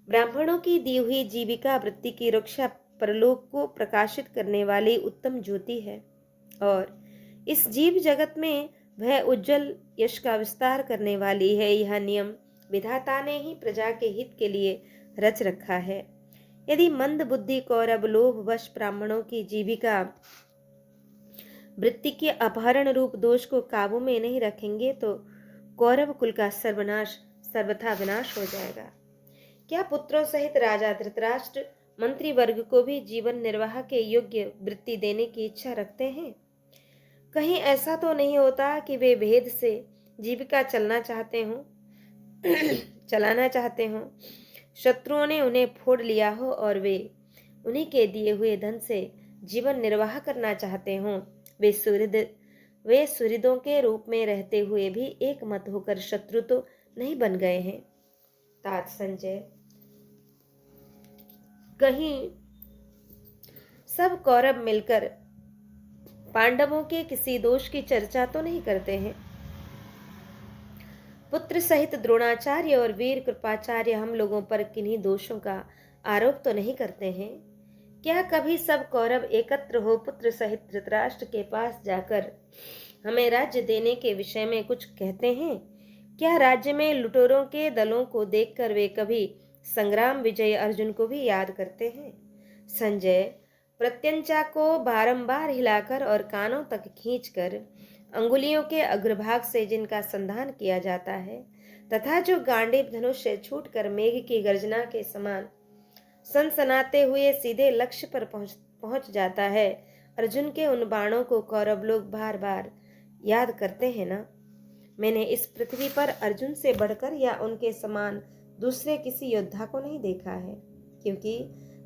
ब्राह्मणों की दी हुई जीविका वृत्ति की रक्षा परलोक को प्रकाशित करने वाली उत्तम ज्योति है और इस जीव जगत में वह उज्जवल यश का विस्तार करने वाली है। यह नियम विधाता ने ही प्रजा के हित के लिए रच रखा है। यदि मंद बुद्धि कौरव लोभवश ब्राह्मणों की जीविका वृत्ति के अपहरण रूप दोष को काबू में नहीं रखेंगे तो कौरव कुल का सर्वथा विनाश हो जाएगा। क्या पुत्रों सहित राजा धृतराष्ट्र मंत्री वर्ग को भी जीवन निर्वाह के योग्य वृत्ति देने की इच्छा रखते हैं? कहीं ऐसा तो नहीं होता कि वे भेद से जीविका चलाना चाहते हों, शत्रुओं ने उन्हें फोड़ लिया हो और वे उन्हीं के दिए हुए धन से जीवन निर्वाह करना चाहते हों? वे सुहृदों के रूप में रहते हुए भी एक मत होकर शत्रु तो नहीं बन गए हैं? तात, संजय, कहीं सब कौरव मिलकर पांडवों के किसी दोष की चर्चा तो नहीं करते हैं? पुत्र सहित द्रोणाचार्य और वीर कृपाचार्य हम लोगों पर किन्हीं दोषों का आरोप तो नहीं करते हैं? क्या कभी सब कौरव एकत्र हो पुत्र सहित धृतराष्ट्र के पास जाकर हमें राज्य देने के विषय में कुछ कहते हैं? क्या राज्य में लुटेरों के दलों को देखकर वे कभी संग्राम विजय अर्जुन को भी याद करते हैं? संजय, प्रत्यंचा को बारंबार हिलाकर और कानों तक खींचकर अंगुलियों के अग्रभाग से जिनका संधान किया जाता है तथा जो गांडीव धनुष से छूटकर मेघ की गर्जना के समान सनसनाते हुए सीधे लक्ष्य पर पहुंच जाता है, अर्जुन के उन बाणों को कौरव लोग बार बार याद करते हैं ना? मैंने इस पृथ्वी पर अर्जुन से बढ़कर या उनके समान दूसरे किसी योद्धा को नहीं देखा है, क्योंकि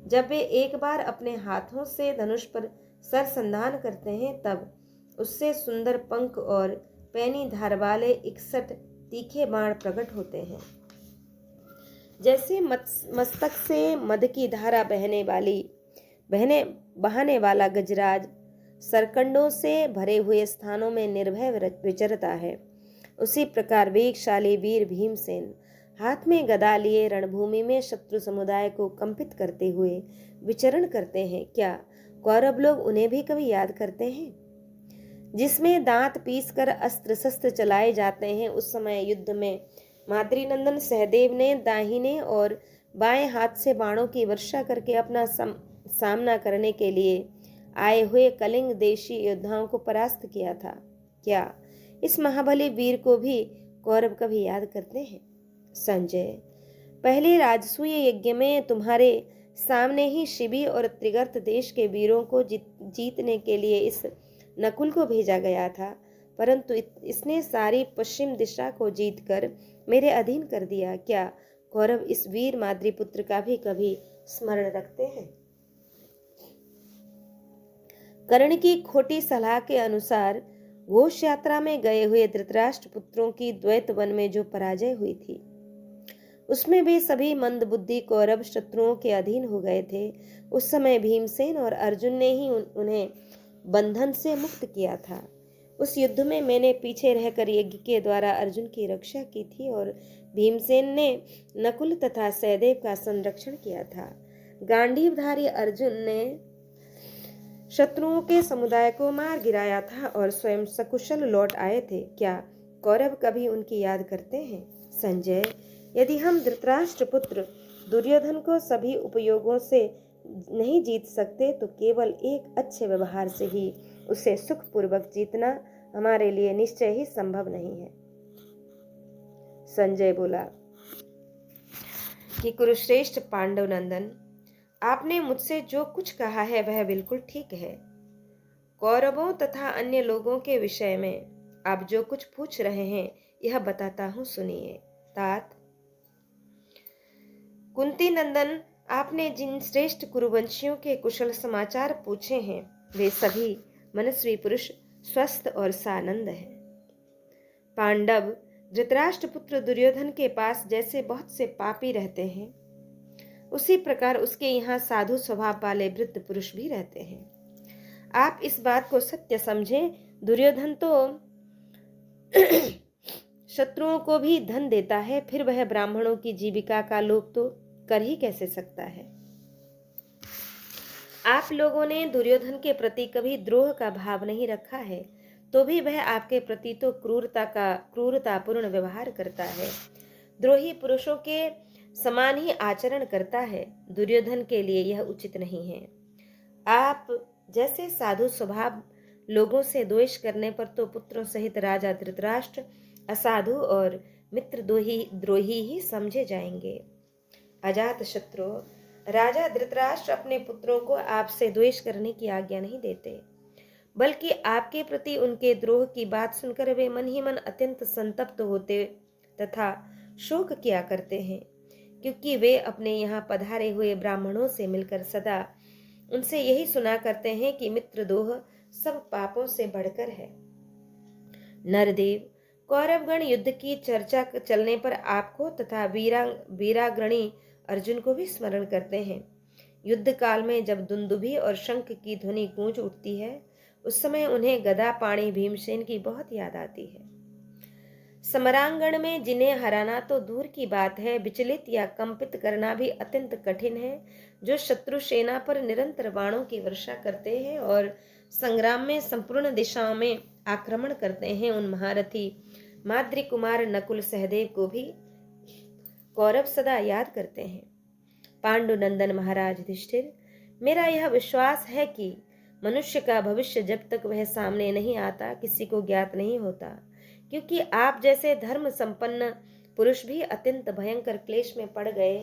जब वे एक बार अपने हाथों से धनुष पर सरसंधान करते हैं तब उससे सुंदर पंख और पैनी धार वाले 61 तीखे बाण प्रकट होते हैं। जैसे मस्तक से मद की धारा बहाने वाला गजराज सरकंडों से भरे हुए स्थानों में निर्भय विचरता है, उसी प्रकार वेगशाली वीर भीमसेन हाथ में गदा लिए रणभूमि में शत्रु समुदाय को कंपित करते हुए विचरण करते हैं। क्या कौरव लोग उन्हें भी कभी याद करते हैं? जिसमें दांत पीसकर अस्त्र शस्त्र चलाए जाते हैं। उस समय युद्ध में माद्रीनंदन सहदेव ने दाहिने और बाएं हाथ से बाणों की वर्षा करके अपना सामना करने के लिए आए हुए कलिंग देशी योद्धाओं को परास्त किया था। क्या इस महाबली वीर को भी कौरव कभी याद करते हैं? संजय, पहले राजसूय यज्ञ में तुम्हारे सामने ही शिबी और त्रिगर्त देश के वीरों को जीतने के लिए इस नकुल को भेजा गया था, परंतु इसने सारी पश्चिम दिशा को जीतकर मेरे अधीन कर दिया। क्या कौरव इस वीर माद्रीपुत्र का भी कभी स्मरण रखते हैं? कर्ण की खोटी सलाह के अनुसार घोष यात्रा में गए हुए धृतराष्ट्र पुत्रों की द्वैत वन में जो पराजय हुई थी, उसमें वे सभी मंदबुद्धि कौरव शत्रुओं के अधीन हो गए थे। उस समय भीमसेन और अर्जुन ने ही उन्हें बंधन से मुक्त किया था। उस युद्ध में मैंने पीछे रहकर यज्ञ के द्वारा अर्जुन की रक्षा की थी और भीमसेन ने नकुल तथा सहदेव का संरक्षण किया था। गांडीवधारी अर्जुन ने शत्रुओं के समुदाय को मार गिराया था और स्वयं सकुशल लौट आए थे। क्या कौरव कभी उनकी याद करते हैं? संजय, यदि हम धृतराष्ट्र पुत्र दुर्योधन को सभी उपयोगों से नहीं जीत सकते तो केवल एक अच्छे व्यवहार से ही उसे सुखपूर्वक जीतना हमारे लिए निश्चय ही संभव नहीं है। संजय बोला कि कुरुश्रेष्ठ पांडव नंदन, आपने मुझसे जो कुछ कहा है वह बिल्कुल ठीक है। कौरवों तथा अन्य लोगों के विषय में आप जो कुछ पूछ रहे हैं यह बताता हूँ, सुनिए। तात, कुंती नंदन, आपने जिन श्रेष्ठ कुरुवंशियों के कुशल समाचार पूछे हैं वे सभी मनस्वी पुरुष स्वस्थ और सानंद हैं। पांडव, धृतराष्ट्र पुत्र दुर्योधन के पास जैसे बहुत से पापी रहते हैं, उसी प्रकार उसके यहाँ साधु स्वभाव वाले वृद्ध पुरुष भी रहते हैं। आप इस बात को सत्य समझें, दुर्योधन तो शत्रुओं को भी धन देता है, फिर वह ब्राह्मणों की जीविका का लोभ तो कर ही कैसे सकता है। आप लोगों ने दुर्योधन के प्रति कभी द्रोह का भाव नहीं रखा है, तो भी वह आपके प्रति तो क्रूरतापूर्ण व्यवहार करता है, द्रोही पुरुषों के समान ही आचरण करता है। दुर्योधन के लिए यह उचित नहीं है। आप जैसे साधु स्वभाव लोगों से द्वेष करने पर तो पुत्रों सहित राजा धृतराष्ट्र असाधु और मित्र द्रोही ही समझे जाएंगे। अजात शत्रु, राजा धृतराष्ट्र अपने पुत्रों को आपसे द्वेष करने की आज्ञा नहीं देते, बल्कि आपके प्रति उनके द्रोह की बात सुनकर वे मन ही मन अत्यंत संतप्त होते तथा शोक किया करते हैं, क्योंकि वे अपने यहाँ पधारे हुए ब्राह्मणों से मिलकर सदा उनसे यही सुना करते हैं कि मित्रद्रोह सब पापों से बढ़कर है। नरदेव, कौरवगण युद्ध की चर्चा चलने पर आपको तथा वीराग्रणी अर्जुन को भी स्मरण करते हैं। युद्ध काल में जब दुंदुभी और शंख की ध्वनि गूंज उठती है, उस समय उन्हें गदा पाणी भीमसेन की बहुत याद आती है। समरांगण में जिन्हें हराना तो दूर की बात है, विचलित या कंपित करना भी अत्यंत कठिन है। जो शत्रु सेना पर निरंतर बाणों की वर्षा करते हैं और संग्राम में संपूर्ण दिशाओं में आक्रमण करते हैं, उन महारथी माद्री कुमार नकुल सहदेव को भी कौरव सदा याद करते हैं। पांडुनंदन महाराज युधिष्ठिर, मेरा यह विश्वास है कि मनुष्य का भविष्य जब तक वह सामने नहीं आता किसी को ज्ञात नहीं होता, क्योंकि आप जैसे धर्म संपन्न पुरुष भी अत्यंत भयंकर क्लेश में पड़ गए।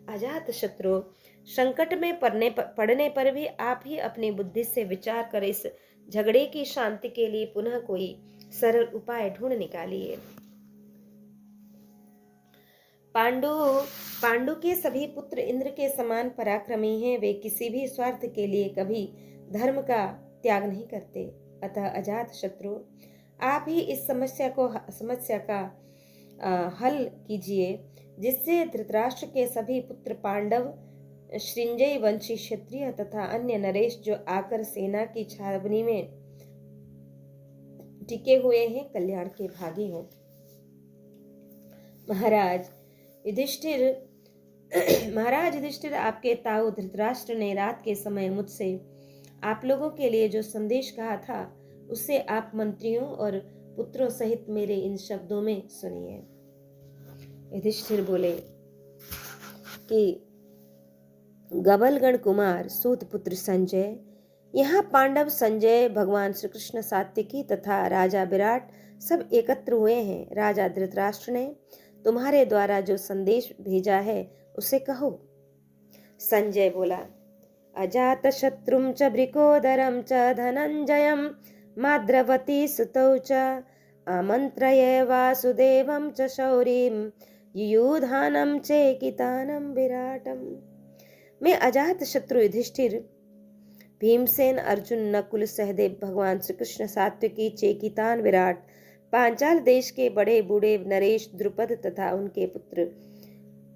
अजात शत्रु, संकट में पड़ने पर भी आप ही अपनी बुद्धि से विचार कर इस झगड़े की शांति के लिए पुनः कोई सरल उपाय ढूंढ निकालिए। पांडु के सभी पुत्र इंद्र के समान पराक्रमी हैं, वे किसी भी स्वार्थ के लिए कभी धर्म का त्याग नहीं करते। अतः अजात शत्रु, आप ही इस समस्या का हल कीजिए, जिससे धृतराष्ट्र के सभी पुत्र पांडव, श्रृंजय वंशी क्षत्रिय तथा अन्य नरेश जो आकर सेना की छावनी में टिके हुए हैं, कल्याण के भागी हों। महाराज युधिष्ठिर महाराज युधिष्ठिर, आपके ताऊ धृतराष्ट्र ने रात के समय मुझसे आप लोगों के लिए जो संदेश कहा था उसे आप मंत्रियों और पुत्रों सहित मेरे इन शब्दों में सुनिए। युधिष्ठिर बोले कि गबलगण कुमार सूत पुत्र संजय, यहाँ पांडव संजय, भगवान श्री कृष्ण, सात्विकी तथा राजा विराट सब एकत्र हुए हैं। राजा धृतराष्ट्र ने तुम्हारे द्वारा जो संदेश भेजा है उसे कहो। संजय बोला, अजात शत्रुम च ब्रिकोदरम च धनंजयम माद्रवती सुतौ च आमंत्रये वासुदेवम च शौरीम युयुधानम चेकितानम विराटम। मैं अजात शत्रु युधिष्ठिर, भीमसेन, अर्जुन, नकुल, सहदेव, भगवान श्री कृष्ण, सात्विकी, चेकितान, विराट, पांचाल देश के बड़े बूढ़े नरेश, द्रुपद तथा उनके पुत्र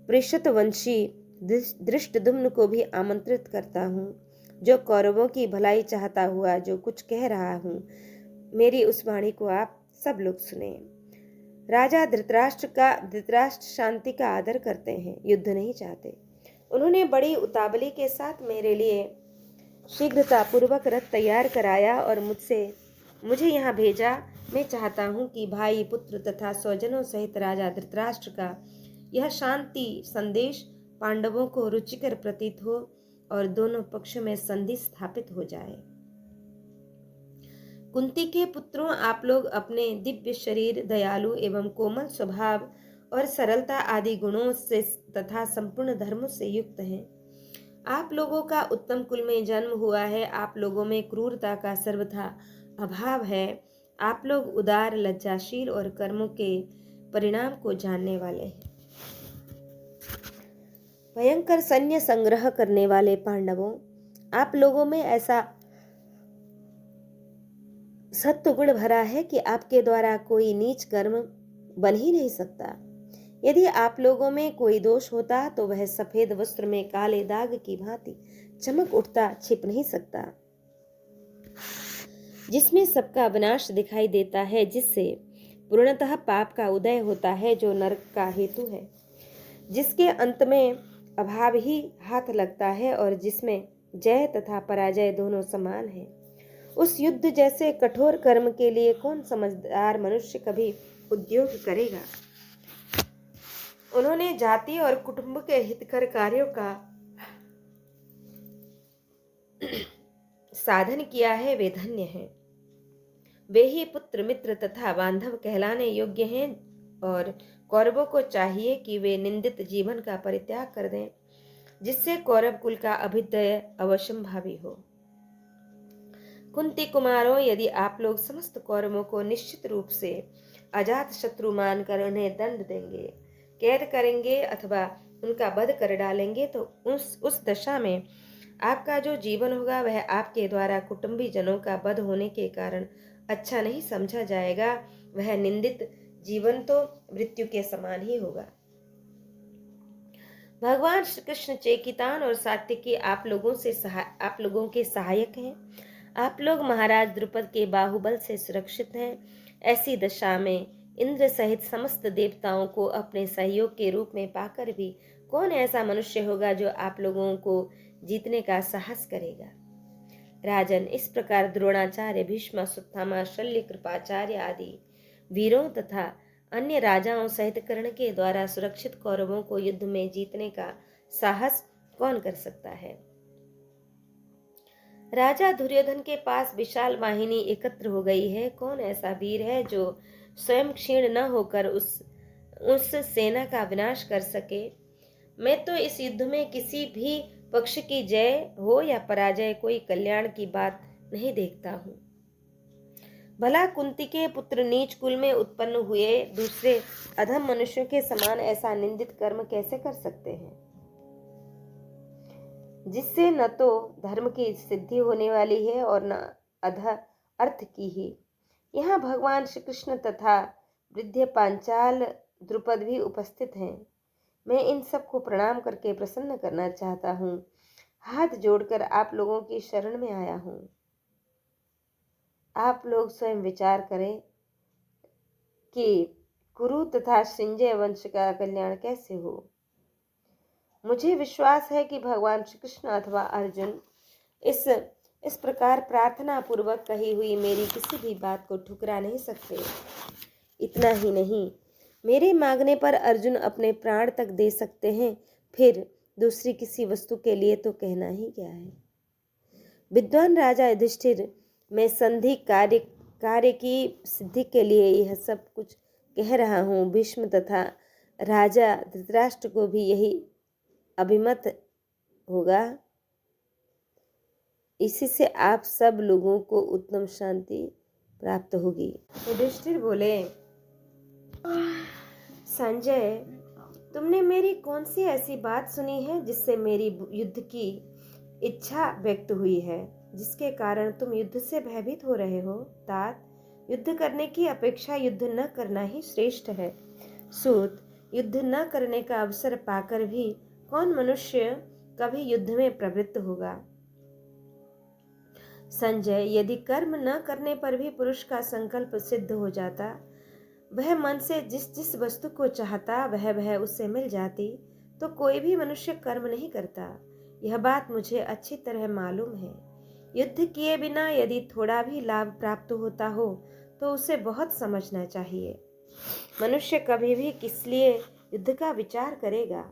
पृषतवंशी धृष्टद्युम्न को भी आमंत्रित करता हूँ। जो कौरवों की भलाई चाहता हुआ जो कुछ कह रहा हूँ, मेरी उस वाणी को आप सब लोग सुने। राजा धृतराष्ट्र शांति का आदर करते हैं, युद्ध नहीं चाहते। उन्होंने बड़ी उतावली के साथ मेरे लिए शीघ्रता पूर्वक रथ तैयार कराया और मुझे यहाँ भेजा। मैं चाहता हूँ कि भाई, पुत्र तथा स्वजनों सहित राजा धृतराष्ट्र का यह शांति संदेश पांडवों को रुचिकर प्रतीत हो और दोनों पक्षों में संधि स्थापित हो जाए। कुंती के पुत्रों, आप लोग अपने दिव्य शरीर, दयालु एवं कोमल स्वभाव और सरलता आदि गुणों से तथा संपूर्ण धर्मों से युक्त हैं। आप लोगों का उत्तम कुल में जन्म हुआ है। आप लोगों में क्रूरता का सर्वथा अभाव है। आप लोग उदार, लज्जाशील और कर्मों के परिणाम को जानने वाले हैं। भयंकर सैन्य संग्रह करने वाले पांडवों, आप लोगों में ऐसा सत्व गुण भरा है कि आपके द्वारा कोई नीच कर्म बन ही नहीं सकता। यदि आप लोगों में कोई दोष होता तो वह सफेद वस्त्र में काले दाग की भांति चमक उठता, छिप नहीं सकता। जिसमें सबका विनाश दिखाई देता है, जिससे पूर्णतः पाप का उदय होता है, जो नरक का हेतु है, जिसके अंत में अभाव ही हाथ लगता है और जिसमें जय तथा पराजय दोनों समान है, उस युद्ध जैसे कठोर कर्म के लिए कौन समझदार मनुष्य कभी उद्योग करेगा। उन्होंने जाति और कुटुंब के हितकर कार्यों का साधन किया है, वे धन्य हैं। वे ही पुत्र, मित्र तथा बांधव कहलाने योग्य हैं और कौरवों को चाहिए कि वे निंदित जीवन का परित्याग कर दें, जिससे कौरव कुल का अभ्युदय अवश्यंभावी हो। कुंती कुमारों, यदि आप लोग समस्त कौरवों को निश्चित रूप से अजात शत्रु मानकर उन्हें दंड देंगे, कैद करेंगे अथवा उनका वध कर डालेंगे, तो उस दशा में आपका जो जीवन होगा वह आपके द्वारा कुटुंबी जनों का वध होने के कारण अच्छा नहीं समझा जाएगा। वह निंदित जीवन तो मृत्यु के समान ही होगा। भगवान श्री कृष्ण, चेकितान और सात्विकी आप लोगों के सहायक हैं। आप लोग महाराज द्रुपद के बाहुबल से सुरक्षित हैं। ऐसी दशा में इंद्र सहित समस्त देवताओं को अपने सहयोग के रूप में पाकर भी कौन ऐसा मनुष्य होगा जो आप लोगों को जीतने का साहस करेगा। राजन, इस प्रकार द्रोणाचार्य, भीष्म, अश्वत्थामा, शल्य, कृपाचार्य आदि वीरों तथा अन्य राजाओं सहित कर्ण के द्वारा सुरक्षित कौरवों को युद्ध में जीतने का साहस कौन कर सकता है। राजा दुर्योधन के पास विशाल वाहिनी एकत्र हो गई है। कौन ऐसा वीर है जो स्वयं क्षीण न होकर उस सेना का विनाश कर सके। मैं तो इस युद्ध में किसी भी पक्ष की जय हो या पराजय, कोई कल्याण की बात नहीं देखता हूँ। भला कुंती के पुत्र नीच कुल में उत्पन्न हुए दूसरे अधम मनुष्यों के समान ऐसा निंदित कर्म कैसे कर सकते हैं, जिससे न तो धर्म की सिद्धि होने वाली है और न अर्थ की ही। यहाँ भगवान श्री कृष्ण तथा वृद्ध पांचाल द्रुपद भी उपस्थित हैं। मैं इन सब को प्रणाम करके प्रसन्न करना चाहता हूँ। हाथ जोड़कर आप लोगों की शरण में आया हूँ। आप लोग स्वयं विचार करें कि कुरु तथा संजय वंश का कल्याण कैसे हो। मुझे विश्वास है कि भगवान श्री कृष्ण अथवा अर्जुन इस प्रकार प्रार्थना पूर्वक कही हुई मेरी किसी भी बात को ठुकरा नहीं सकते। इतना ही नहीं, मेरे मांगने पर अर्जुन अपने प्राण तक दे सकते हैं, फिर दूसरी किसी वस्तु के लिए तो कहना ही क्या है। विद्वान राजा युधिष्ठिर, मैं संधि कार्य की सिद्धि के लिए यह सब कुछ कह रहा हूँ। भीष्म तथा राजा धृतराष्ट्र को भी यही अभिमत होगा। इसी से आप सब लोगों को उत्तम शांति प्राप्त होगी। युधिष्ठिर बोले, संजय, तुमने मेरी कौन सी ऐसी बात सुनी है जिससे मेरी युद्ध की इच्छा व्यक्त हुई है, जिसके कारण तुम युद्ध से भयभीत हो रहे हो। तात, युद्ध करने की अपेक्षा युद्ध न करना ही श्रेष्ठ है। सूत, युद्ध न करने का अवसर पाकर भी कौन मनुष्य कभी युद्ध में प्रवृत्त होगा। संजय, यदि कर्म न करने पर भी पुरुष का संकल्प सिद्ध हो जाता, वह मन से जिस जिस वस्तु को चाहता वह उससे मिल जाती, तो कोई भी मनुष्य कर्म नहीं करता। यह बात मुझे अच्छी तरह मालूम है। युद्ध किए बिना यदि थोड़ा भी लाभ प्राप्त होता हो तो उसे बहुत समझना चाहिए। मनुष्य कभी भी किस लिए युद्ध का विचार करेगा।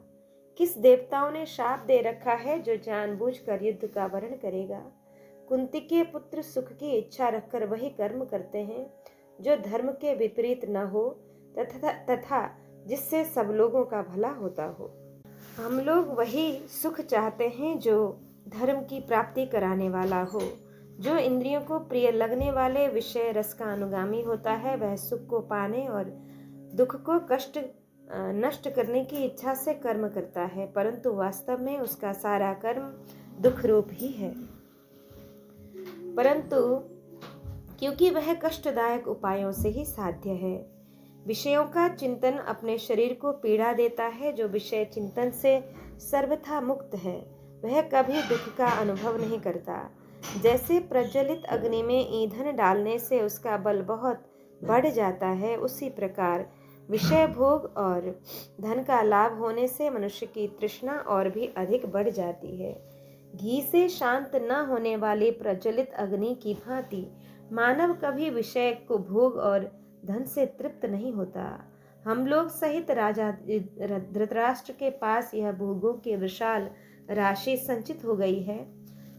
किस देवताओं ने शाप दे रखा है जो जानबूझकर युद्ध का वर्ण करेगा। कुंती के पुत्र सुख की इच्छा रखकर वही कर्म करते हैं जो धर्म के विपरीत न हो तथा जिससे सब लोगों का भला होता हो। हम लोग वही सुख चाहते हैं जो धर्म की प्राप्ति कराने वाला हो। जो इंद्रियों को प्रिय लगने वाले विषय रस का अनुगामी होता है, वह सुख को पाने और दुख को नष्ट करने की इच्छा से कर्म करता है, परंतु वास्तव में उसका सारा कर्म दुख रूप ही है। परंतु क्योंकि वह कष्टदायक उपायों से ही साध्य है। विषयों का चिंतन अपने शरीर को पीड़ा देता है। जो विषय चिंतन से सर्वथा मुक्त है, वह कभी दुख का अनुभव नहीं करता। जैसे प्रज्वलित अग्नि में ईंधन डालने से उसका बल बहुत बढ़ जाता है, उसी प्रकार विषय भोग और धन का लाभ होने से मनुष्य की तृष्णा और भी अधिक बढ़ जाती है। घी से शांत न होने वाली प्रज्वलित अग्नि की भांति मानव कभी विषय को भोग और धन से तृप्त नहीं होता। हम लोग सहित राजा धृतराष्ट्र के पास यह भोगों की विशाल राशि संचित हो गई है,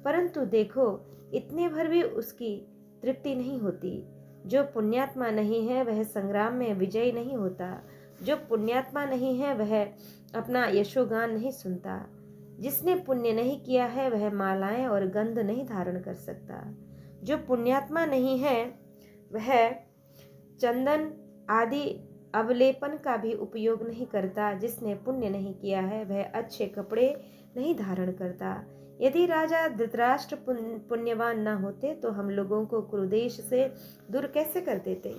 परंतु देखो, इतने भर भी उसकी तृप्ति नहीं होती। जो पुण्यात्मा नहीं है वह संग्राम में विजयी नहीं होता। जो पुण्यात्मा नहीं है वह अपना यशोगान नहीं सुनता। जिसने पुण्य नहीं किया है वह मालाएं और गंध नहीं धारण कर सकता। जो पुण्यात्मा नहीं है वह चंदन आदि अवलेपन का भी उपयोग नहीं करता। जिसने पुण्य नहीं किया है वह अच्छे कपड़े नहीं धारण करता। यदि राजा धृतराष्ट्र पुण्यवान न होते तो हम लोगों को कुरुदेश से दूर कैसे कर देते।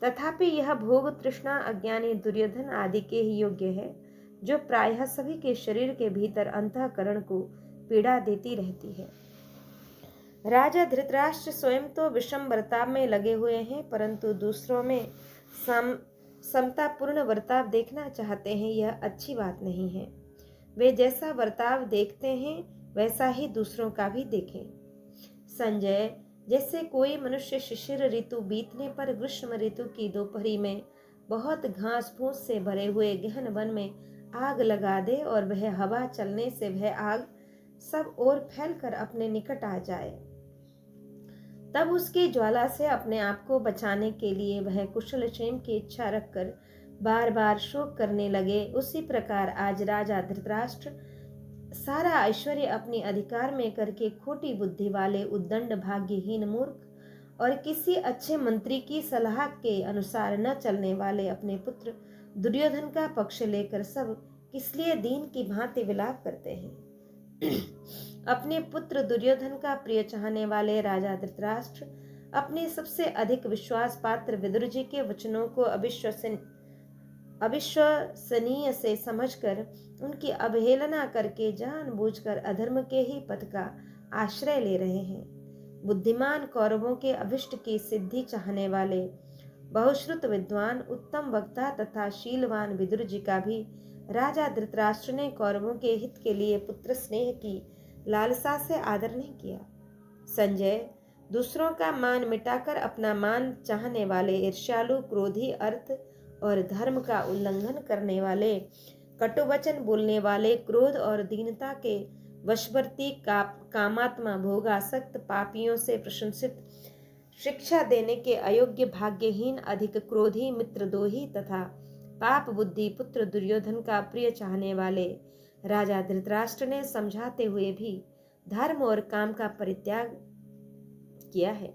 तथापि यह भोग तृष्णा अज्ञानी दुर्योधन आदि के ही योग्य है, जो प्रायः सभी के शरीर के भीतर अंतःकरण को पीड़ा देती रहती है। राजा धृतराष्ट्र स्वयं तो विषम बर्ताव में लगे हुए हैं, परंतु दूसरों में समतापूर्ण बर्ताव देखना चाहते हैं। यह अच्छी बात नहीं है। वे जैसा बर्ताव देखते हैं वैसा ही दूसरों का भी देखें। संजय, जैसे कोई मनुष्य शिशिर ऋतु बीतने पर ग्रीष्म ऋतु की दोपहरी में बहुत घास फूस से भरे हुए गहन वन में आग लगा दे और वह हवा चलने से वह आग सब ओर फैलकर अपने निकट आ जाए, तब उसकी ज्वाला से अपने आप को बचाने के लिए वह कुशल क्षेम की इच्छा रखकर बार बार शोक करने लगे, उसी प्रकार आज राजा धृतराष्ट्र सारा ऐश्वर्य अपने अधिकार में करके खोटी बुद्धि वाले उद्दंड भाग्यहीन मूर्ख और किसी अच्छे मंत्री की सलाह के अनुसार न चलने वाले अपने पुत्र दुर्योधन का पक्ष लेकर सब किस लिए दीन की भांति विलाप करते हैं। अपने पुत्र दुर्योधन का प्रिय चाहने वाले राजा धृतराष्ट्र अपने सबसे अधिक विश्वास पात्र विदुर जी के वचनों को अविश्वसनीय से समझकर उनकी अवहेलना करके जानबूझकर अधर्म के ही पथ का आश्रय ले रहे हैं। बुद्धिमान कौरवों के अभिष्ट की सिद्धि चाहने वाले बहुश्रुत विद्वान, उत्तम वक्ता तथा शीलवान विदुर जी का भी राजा धृतराष्ट्र ने कौरवों के हित के लिए पुत्र स्नेह की लालसा से आदर नहीं किया। संजय, दूसरों का मान मिटाकर अपना मान चाहने वाले, ईर्ष्यालु, क्रोधी, अर्थ और धर्म का उल्लंघन करने वाले, कटुवचन बोलने वाले, क्रोध और दीनता के वशवर्ती, कामात्मा, भोगासक्त, पापियों से प्रशंसित, शिक्षा देने के अयोग्य, भाग्यहीन, अधिक क्रोधी, मित्रद्रोही तथा पाप बुद्धि पुत्र दुर्योधन का प्रिय चाहने वाले राजा धृतराष्ट्र ने समझाते हुए भी धर्म और काम का परित्याग किया है।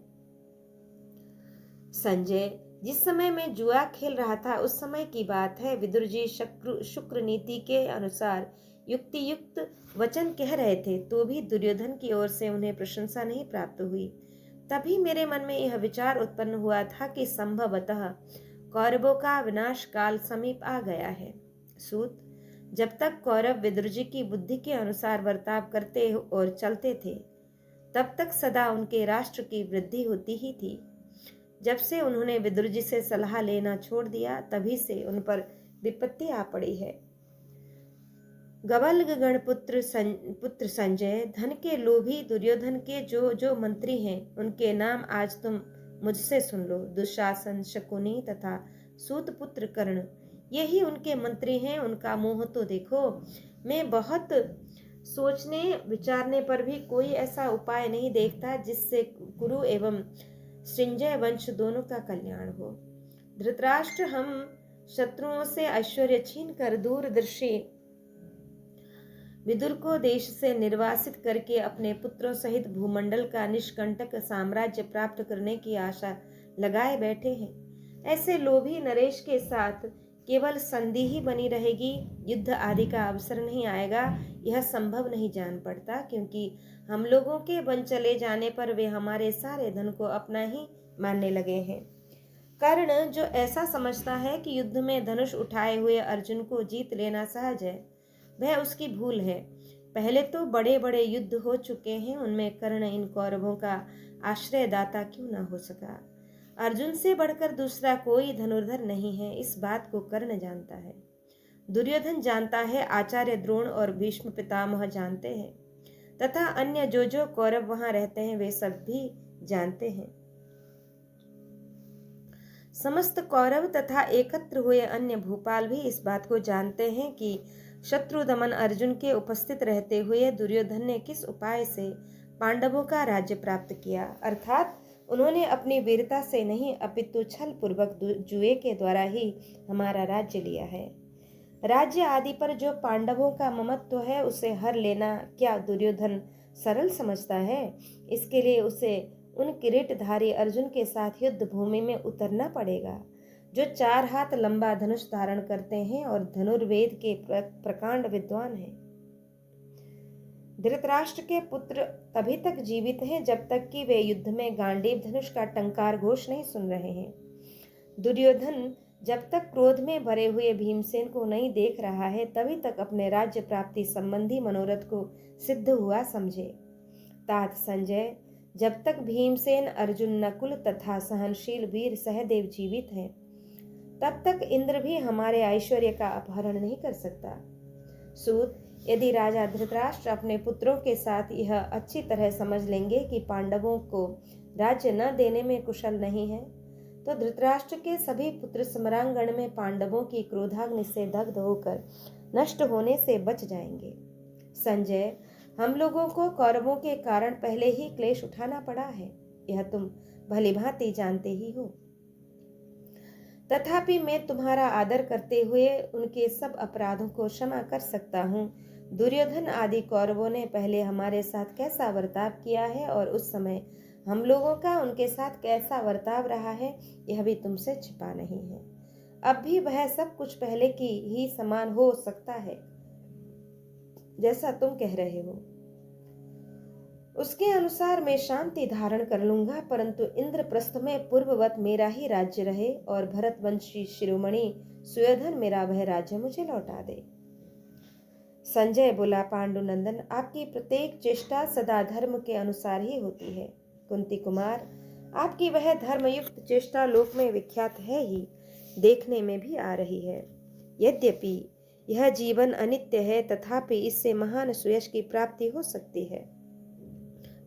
संजय, जिस समय मैं जुआ खेल रहा था उस समय की बात है। विदुर जी शुक्र नीति के अनुसार युक्ति युक्त वचन कह रहे थे, तो भी दुर्योधन की ओर से उन्हें प्रशंसा नहीं प्राप्त हुई। तभी मेरे मन में यह विचार उत्पन्न हुआ था कि संभवतः कौरवों का विनाश काल समीप आ गया है। सूत, जब तक कौरव विदुर जी की बुद्धि के अनुसार बर्ताव करते और चलते थे, तब तक सदा उनके राष्ट्र की वृद्धि होती ही थी। जब से उन्होंने विदुर जी से सलाह लेना छोड़ दिया, तभी से उन पर विपत्ति आ पड़ी है। गबल्ग गण पुत्र संजय, धन के लोभी दुर्योधन के जो जो मंत्री हैं, उनके नाम आज तुम मुझसे सुन लो। दुशासन, शकुनी तथा सूत पुत्र कर्ण, यही उनके मंत्री हैं। उनका मोह तो देखो। मैं बहुत सोचने विचारने पर भी कोई ऐसा उपाय नहीं देखता जिससे कुरु एवं संजय वंश दोनों का कल्याण हो। धृतराष्ट्र हम शत्रुओं से ऐश्वर्य छीन कर दूरदर्शी विदुर को देश से निर्वासित करके अपने पुत्रों सहित भूमंडल का निष्कंटक साम्राज्य प्राप्त करने की आशा लगाए बैठे हैं। ऐसे लोभी नरेश के साथ केवल संधि ही बनी रहेगी, युद्ध आदि का अवसर नहीं आएगा, यह संभव नहीं जान पड़ता, क्योंकि हम लोगों के बन चले जाने पर वे हमारे सारे धन को अपना ही मानने लगे हैं। कर्ण, जो ऐसा समझता है कि युद्ध में धनुष उठाए हुए अर्जुन को जीत लेना सहज है, वह उसकी भूल है। पहले तो बड़े बड़े युद्ध हो चुके हैं, उनमें कर्ण इन कौरवों का आश्रयदाता क्यों न हो सका। अर्जुन से बढ़कर दूसरा कोई धनुर्धर नहीं है, इस बात को कर्ण जानता है। दुर्योधन जानता है, आचार्य द्रोण और भीष्म पितामह जानते हैं, तथा अन्य जो जो कौरव वहां रहते हैं वे सब भी जानते हैं। समस्त कौरव तथा एकत्र हुए अन्य भूपाल भी इस बात को जानते हैं कि शत्रु दमन अर्जुन के उपस्थित रहते हुए दुर्योधन ने किस उपाय से पांडवों का राज्य प्राप्त किया, अर्थात उन्होंने अपनी वीरता से नहीं अपितु छल पूर्वक जुए के द्वारा ही हमारा राज्य लिया है। राज्य आदि पर जो पांडवों का ममत्व है उसे हर लेना क्या दुर्योधन सरल समझता है। इसके लिए उसे उन किरीटधारी अर्जुन के साथ युद्ध भूमि में उतरना पड़ेगा, जो 4 हाथ लंबा धनुष धारण करते हैं और धनुर्वेद के प्रकांड विद्वान हैं। धृतराष्ट्र के पुत्र तभी तक जीवित हैं जब तक कि वे युद्ध में गांडीव धनुष का टंकार घोष नहीं सुन रहे हैं। दुर्योधन जब तक क्रोध में भरे हुए भीमसेन को नहीं देख रहा है, तभी तक अपने राज्य प्राप्ति संबंधी मनोरथ को सिद्ध हुआ समझे। तात संजय, जब तक भीमसेन, अर्जुन, नकुल तथा सहनशील वीर सहदेव जीवित हैं, तब तक इंद्र भी हमारे ऐश्वर्य का अपहरण नहीं कर सकता। सूत, यदि राजा धृतराष्ट्र अपने पुत्रों के साथ यह अच्छी तरह समझ लेंगे कि पांडवों को राज्य न देने में कुशल नहीं है, तो धृतराष्ट्र के सभी पुत्र समरांगण में पांडवों की क्रोधाग्नि से दग्ध होकर नष्ट होने से बच जाएंगे। संजय, हम लोगों को कौरवों के कारण पहले ही क्लेश उठाना पड़ा है, यह तुम भलीभांति जानते ही हो। तथापि मैं तुम्हारा आदर करते हुए उनके सब अपराधों को क्षमा कर सकता हूँ। दुर्योधन आदि कौरवों ने पहले हमारे साथ कैसा बर्ताव किया है और उस समय हम लोगों का उनके साथ कैसा बर्ताव रहा है, यह भी तुमसे छिपा नहीं है। अब भी वह सब कुछ पहले की ही समान हो सकता है जैसा तुम कह रहे हो। उसके अनुसार मैं शांति धारण कर लूंगा, परंतु इंद्रप्रस्थ में पूर्ववत मेरा ही राज्य रहे और भरतवंशी शिरोमणि सुयोधन मेरा वह राज्य मुझे लौटा दे। संजय बोला, पांडुनंदन, आपकी प्रत्येक चेष्टा सदा धर्म के अनुसार ही होती है। कुंती कुमार, आपकी वह धर्मयुक्त चेष्टा लोक में विख्यात है ही, देखने में भी आ रही है। यद्यपि यह जीवन अनित्य है, तथापि इससे महान सुयश की प्राप्ति हो सकती है।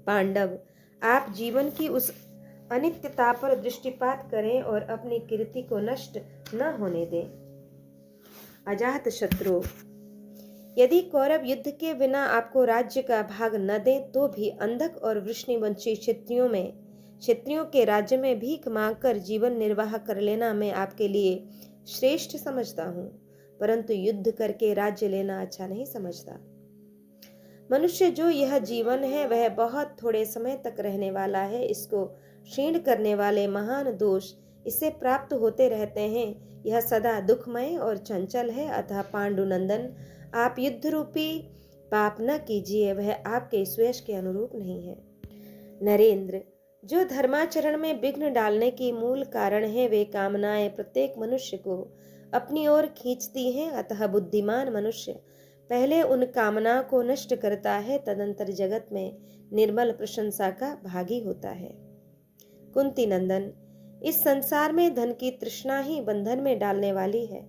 पांडव, आप जीवन की उस अनित्यता पर दृष्टिपात करें और अपनी कीर्ति को नष्ट न होने दें। अजात शत्रु, यदि कौरव युद्ध के बिना आपको राज्य का भाग न दें तो भी अंधक और वृष्णिवंशी क्षत्रियों के राज्य में भीख मांगकर जीवन निर्वाह कर लेना मैं आपके लिए श्रेष्ठ समझता हूँ, परंतु युद्ध करके राज्य लेना अच्छा नहीं समझता। मनुष्य जो यह जीवन है वह बहुत थोड़े समय तक रहने वाला है। इसको क्षीण करने वाले महान दोष इससे प्राप्त होते रहते हैं। यह सदा दुखमय और चंचल है। अतः पांडुनंदन, आप युद्ध रूपी पाप न कीजिए, वह आपके सुयश के अनुरूप नहीं है। नरेंद्र, जो धर्माचरण में विघ्न डालने की मूल कारण है वे कामनाएं प्रत्येक मनुष्य को अपनी ओर खींचती हैं। अतः बुद्धिमान मनुष्य पहले उन कामना को नष्ट करता है, तदंतर जगत में निर्मल प्रशंसा का भागी होता है। कुंती नंदन, इस संसार में धन की तृष्णा ही बंधन में डालने वाली है।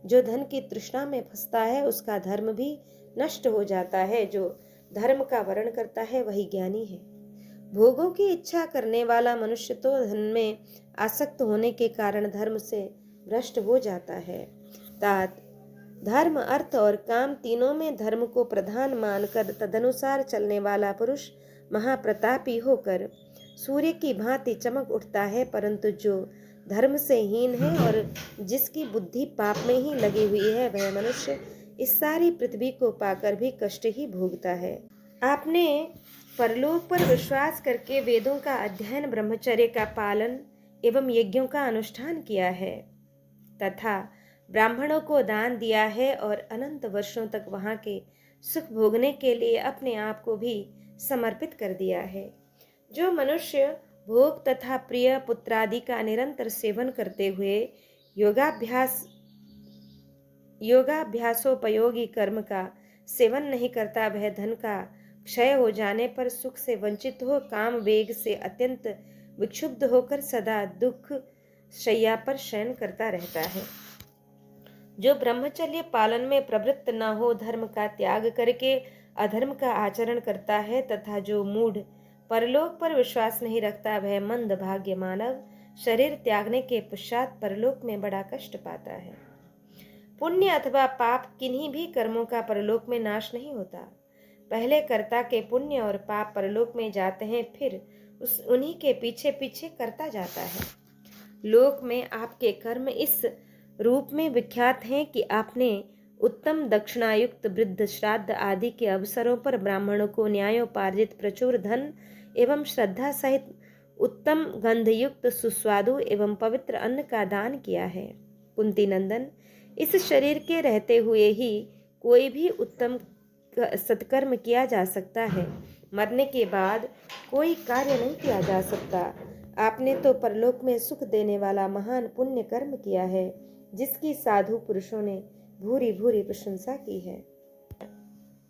जो धन की तृष्णा में फंसता है उसका धर्म भी नष्ट हो जाता है। जो धर्म का वर्ण करता है वही ज्ञानी है। भोगों की इच्छा करने वाला मनुष्य तो धन में आसक्त होने के कारण धर्म से भ्रष्ट हो जाता है। तात, धर्म, अर्थ और काम तीनों में धर्म को प्रधान मानकर तदनुसार चलने वाला पुरुष महाप्रतापी होकर सूर्य की भांति चमक उठता है, परंतु जो धर्म से हीन है और जिसकी बुद्धि पाप में ही लगी हुई है वह मनुष्य इस सारी पृथ्वी को पाकर भी कष्ट ही भोगता है। आपने परलोक पर विश्वास करके वेदों का अध्ययन, ब्रह्मचर्य का पालन एवं यज्ञों का अनुष्ठान किया है तथा ब्राह्मणों को दान दिया है और अनंत वर्षों तक वहां के सुख भोगने के लिए अपने आप को भी समर्पित कर दिया है। जो मनुष्य भोग तथा प्रिय पुत्रादि का निरंतर सेवन करते हुए योगाभ्यासोपयोगी कर्म का सेवन नहीं करता, वह धन का क्षय हो जाने पर सुख से वंचित हो काम वेग से अत्यंत विक्षुब्ध होकर सदा दुख शैया पर शयन करता रहता है। जो ब्रह्मचर्य पालन में प्रवृत्त न हो, धर्म का त्याग करके अधर्म का आचरण करता है तथा जो मूढ़ परलोक पर विश्वास नहीं रखता, वह मंद भाग्य मानव शरीर त्यागने के पश्चात परलोक में बड़ा कष्ट पाता है। पुण्य अथवा पाप किन्हीं भी कर्मों का परलोक में नाश नहीं होता। पहले कर्ता के पुण्य और पाप परलोक में जाते हैं, फिर उन्हीं के पीछे पीछे करता जाता है। लोक में आपके कर्म इस रूप में विख्यात हैं कि आपने उत्तम दक्षिणायुक्त वृद्ध श्राद्ध आदि के अवसरों पर ब्राह्मणों को न्यायोपार्जित प्रचुर धन एवं श्रद्धा सहित उत्तम गंधयुक्त सुस्वादु एवं पवित्र अन्न का दान किया है। कुंती नंदन, इस शरीर के रहते हुए ही कोई भी उत्तम सत्कर्म किया जा सकता है, मरने के बाद कोई कार्य नहीं किया जा सकता। आपने तो परलोक में सुख देने वाला महान पुण्य कर्म किया है, जिसकी साधु पुरुषों ने भूरी भूरी प्रशंसा की है।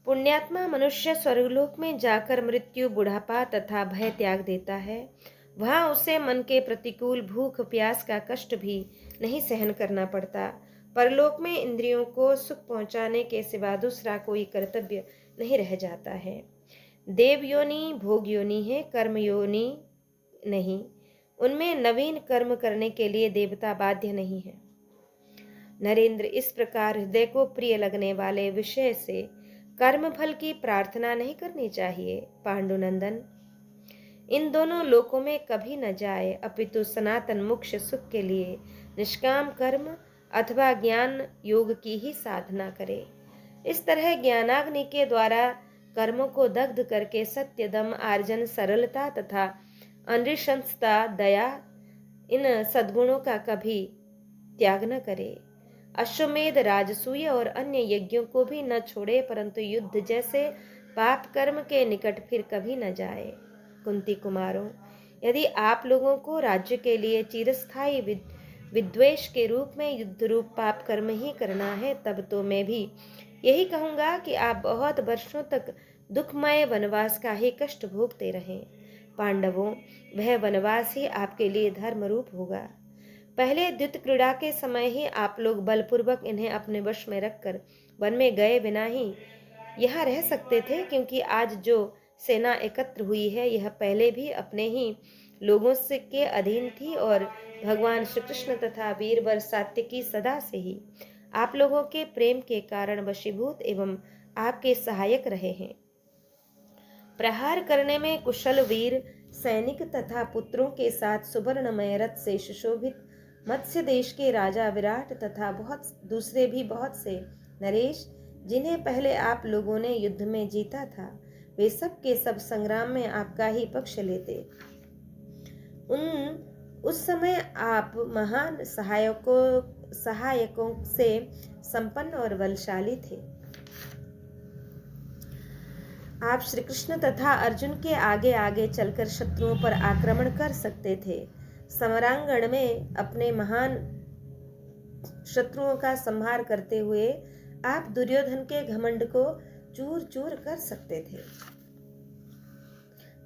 पुण्यात्मा मनुष्य स्वर्गलोक में जाकर मृत्यु, बुढ़ापा तथा भय त्याग देता है। वहां उसे मन के प्रतिकूल भूख प्यास का कष्ट भी नहीं सहन करना पड़ता। परलोक में इंद्रियों को सुख पहुंचाने के सिवा दूसरा कोई कर्तव्य नहीं रह जाता है। देव योनि भोग योनि है, कर्म योनि नहीं। उनमें नवीन कर्म करने के लिए देवता बाध्य नहीं है। नरेंद्र, इस प्रकार हृदय को प्रिय लगने वाले विषय से कर्म फल की प्रार्थना नहीं करनी चाहिए। पांडुनंदन, इन दोनों लोकों में कभी न जाए, अपितु सनातन मोक्ष सुख के लिए निष्काम कर्म अथवा ज्ञान योग की ही साधना करे। इस तरह ज्ञानाग्नि के द्वारा कर्मों को दग्ध करके सत्य, दम, आर्जन, सरलता तथा अनृशंसता, दया, इन सद्गुणों का कभी त्याग न करे। अश्वमेध, राजसूय और अन्य यज्ञों को भी न छोड़े, परंतु युद्ध जैसे पाप कर्म के निकट फिर कभी न जाए। कुंती कुमारों, यदि आप लोगों को राज्य के लिए चिरस्थायी विद्वेष के रूप में युद्ध रूप पाप कर्म ही करना है, तब तो मैं भी यही कहूंगा कि आप बहुत वर्षों तक दुखमय वनवास का ही कष्ट भोगते रहें। पांडवों, वह वनवास ही आपके लिए धर्म रूप होगा। पहले द्युत क्रीड़ा के समय ही आप लोग बलपूर्वक इन्हें अपने वश में रखकर वन में गए बिना ही यहाँ रह सकते थे, क्योंकि आज जो सेना एकत्र हुई है यह पहले भी अपने ही लोगों से के अधीन थी और भगवान श्री कृष्ण तथा वीरवर सात्यकी सदा से ही आप लोगों के प्रेम के कारण वशीभूत एवं आपके सहायक रहे हैं। प्रहार करने में कुशल वीर सैनिक तथा पुत्रों के साथ सुवर्णमय रथ से सुशोभित मत्स्य देश के राजा विराट तथा दूसरे भी बहुत से नरेश, जिन्हें पहले आप लोगों ने युद्ध में जीता था, वे सब के सब संग्राम में आपका ही पक्ष लेते। उस समय आप महान सहायकों से संपन्न और बलशाली थे। आप श्री कृष्ण तथा अर्जुन के आगे आगे चलकर शत्रुओं पर आक्रमण कर सकते थे। समरांगण में अपने महान शत्रुओं का संहार करते हुए आप दुर्योधन के घमंड को चूर चूर कर सकते थे।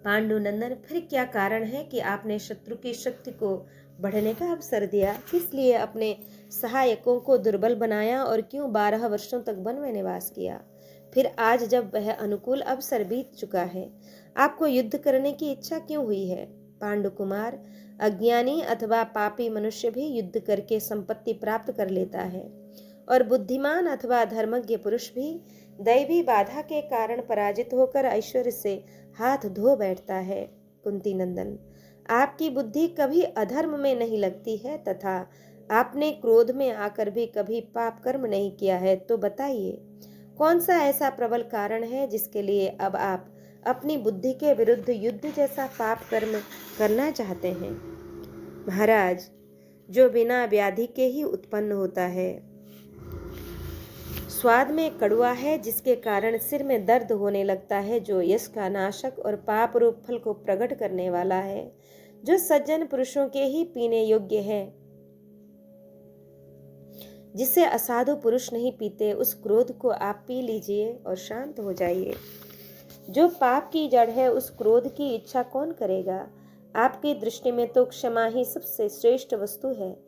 पांडुनंदन, फिर क्या कारण है कि आपने शत्रु की शक्ति को बढ़ने का अवसर दिया? किस लिए अपने सहायकों को दुर्बल बनाया और क्यों 12 वर्षों तक वन में निवास किया? फिर आज जब वह अनुकूल अवसर बीत चुका है, आपको युद्ध करने की इच्छा क्यों हुई है? पांडुकुमार, अज्ञानी अथवा पापी मनुष्य भी युद्ध करके संपत्ति प्राप्त कर लेता है और बुद्धिमान अथवा धर्मज्ञ पुरुष भी दैवी बाधा के कारण पराजित होकर ऐश्वर्य से हाथ धो बैठता है। कुंती नंदन, आपकी बुद्धि कभी अधर्म में नहीं लगती है तथा आपने क्रोध में आकर भी कभी पाप कर्म नहीं किया है, तो बताइए कौन सा ऐसा प्रबल कारण है जिसके लिए अब आप अपनी बुद्धि के विरुद्ध युद्ध जैसा पाप कर्म करना चाहते हैं? महाराज, जो बिना व्याधि के ही उत्पन्न होता है, स्वाद में कड़वा है, जिसके कारण सिर में दर्द होने लगता है, जो यश का नाशक और पाप रूप फल को प्रकट करने वाला है, जो सज्जन पुरुषों के ही पीने योग्य है, जिसे असाधु पुरुष नहीं पीते, उस क्रोध को आप पी लीजिए और शांत हो जाइए। जो पाप की जड़ है, उस क्रोध की इच्छा कौन करेगा? आपकी दृष्टि में तो क्षमा ही सबसे श्रेष्ठ वस्तु है,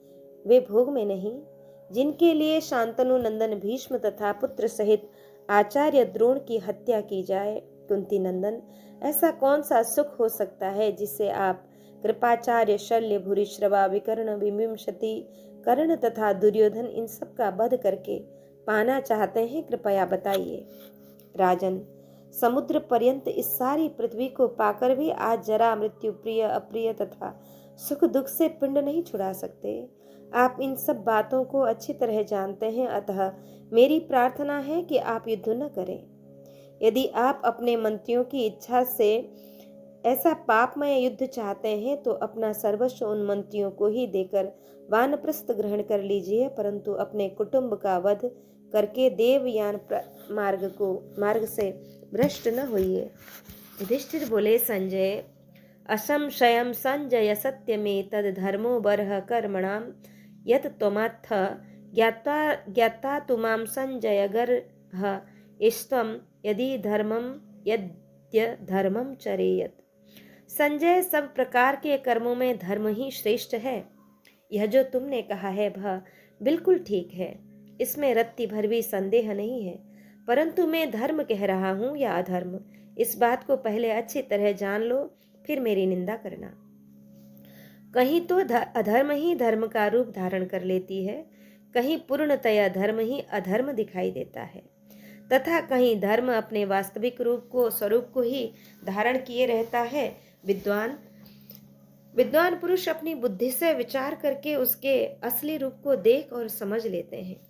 वे भोग में नहीं। जिनके लिए शांतनु नंदन भीष्म तथा पुत्र सहित आचार्य द्रोण की हत्या की जाए। कुंती नंदन, ऐसा कौन सा सुख हो सकता है जिसे आप कृपाचार्य, शल्य, भूरिश्रवा, विकर्ण, विमिंशति, कर्ण तथा दुर्योधन इन सब का वध करके पाना चाहते हैं? कृपया बताइए। राजन, समुद्र पर्यंत इस सारी पृथ्वी को पाकर भी आज जरा, मृत्यु, प्रिय अप्रिय तथा सुख दुख से पिंड नहीं छुड़ा सकते। आप इन सब बातों को अच्छी तरह जानते हैं, अतः मेरी प्रार्थना है कि आप युद्ध न करें। यदि आप अपने मंत्रियों की इच्छा से ऐसा पापमय युद्ध चाहते हैं तो अपना सर्वस्व उन मंत्रियों को ही देकर वानप्रस्थ ग्रहण कर लीजिए, परंतु अपने कुटुंब का वध करके देवयान मार्ग से भ्रष्ट न होइए। युधिष्ठिर बोले, संजय, असंशयं संजय सत्यमें तद धर्मो बरह कर्मणाम यत त्वमथ ज्ञाता तुमां संजय गर्ह इष्टम यदि धर्मम चरेयत। संजय, सब प्रकार के कर्मों में धर्म ही श्रेष्ठ है। यह जो तुमने कहा है वह बिल्कुल ठीक है, इसमें रत्ती भर भी संदेह नहीं है, परंतु मैं धर्म कह रहा हूँ या अधर्म, इस बात को पहले अच्छी तरह जान लो, फिर मेरी निंदा करना। कहीं तो अधर्म ही धर्म का रूप धारण कर लेती है, कहीं पूर्णतया धर्म ही अधर्म दिखाई देता है, तथा कहीं धर्म अपने वास्तविक स्वरूप को ही धारण किए रहता है। विद्वान पुरुष अपनी बुद्धि से विचार करके उसके असली रूप को देख और समझ लेते हैं।